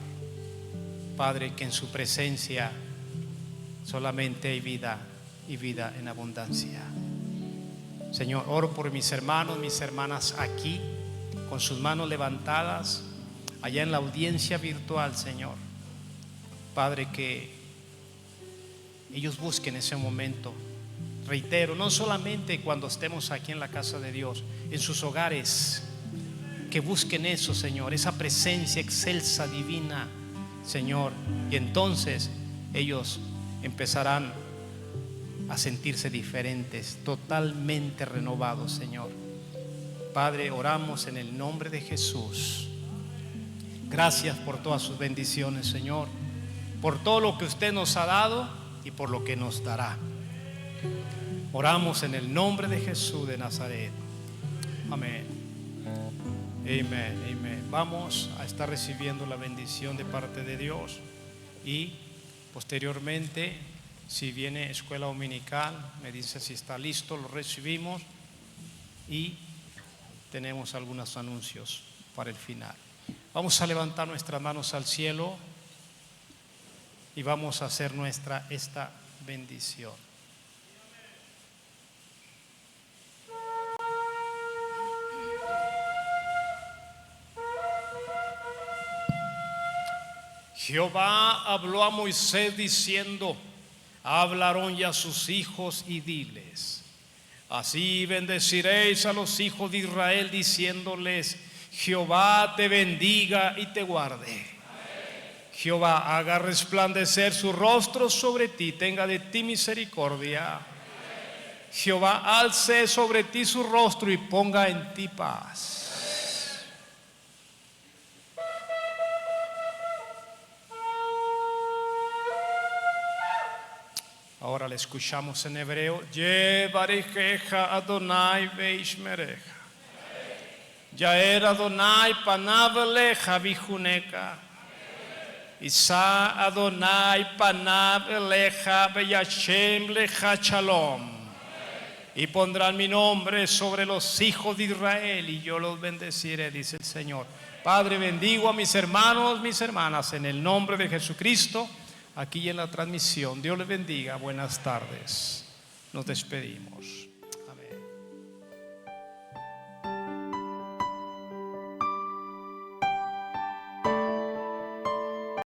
Padre, que en su presencia solamente hay vida y vida en abundancia. Señor, oro por mis hermanos, mis hermanas aquí, con sus manos levantadas, allá en la audiencia virtual, Señor. Padre, que ellos busquen ese momento. Reitero, no solamente cuando estemos aquí en la casa de Dios, en sus hogares, que busquen eso, Señor, esa presencia excelsa, divina, Señor. Y entonces ellos empezarán a sentirse diferentes, totalmente renovados, Señor. Padre, oramos en el nombre de Jesús. Gracias por todas sus bendiciones, Señor, por todo lo que usted nos ha dado y por lo que nos dará. Oramos en el nombre de Jesús de Nazaret. Amén. Amén, amén. Vamos a estar recibiendo la bendición de parte de Dios y posteriormente, si viene escuela dominical, me dice si está listo, lo recibimos y tenemos algunos anuncios para el final. Vamos a levantar nuestras manos al cielo y vamos a hacer esta bendición. Jehová habló a Moisés diciendo: habla a Aarón y a sus hijos y diles: así bendeciréis a los hijos de Israel, diciéndoles: Jehová te bendiga y te guarde. Jehová haga resplandecer su rostro sobre ti, tenga de ti misericordia. Jehová alce sobre ti su rostro y ponga en ti paz. Ahora le escuchamos en hebreo. Yevarejeja Adonai veishmereja. Yaer Adonai panav eleja vijuneka. Isa Adonai panav eleja veyashem leja shalom. Y pondrán mi nombre sobre los hijos de Israel y yo los bendeciré, dice el Señor. Padre, bendigo a mis hermanos, mis hermanas, en el nombre de Jesucristo. Aquí en la transmisión, Dios les bendiga, buenas tardes, nos despedimos.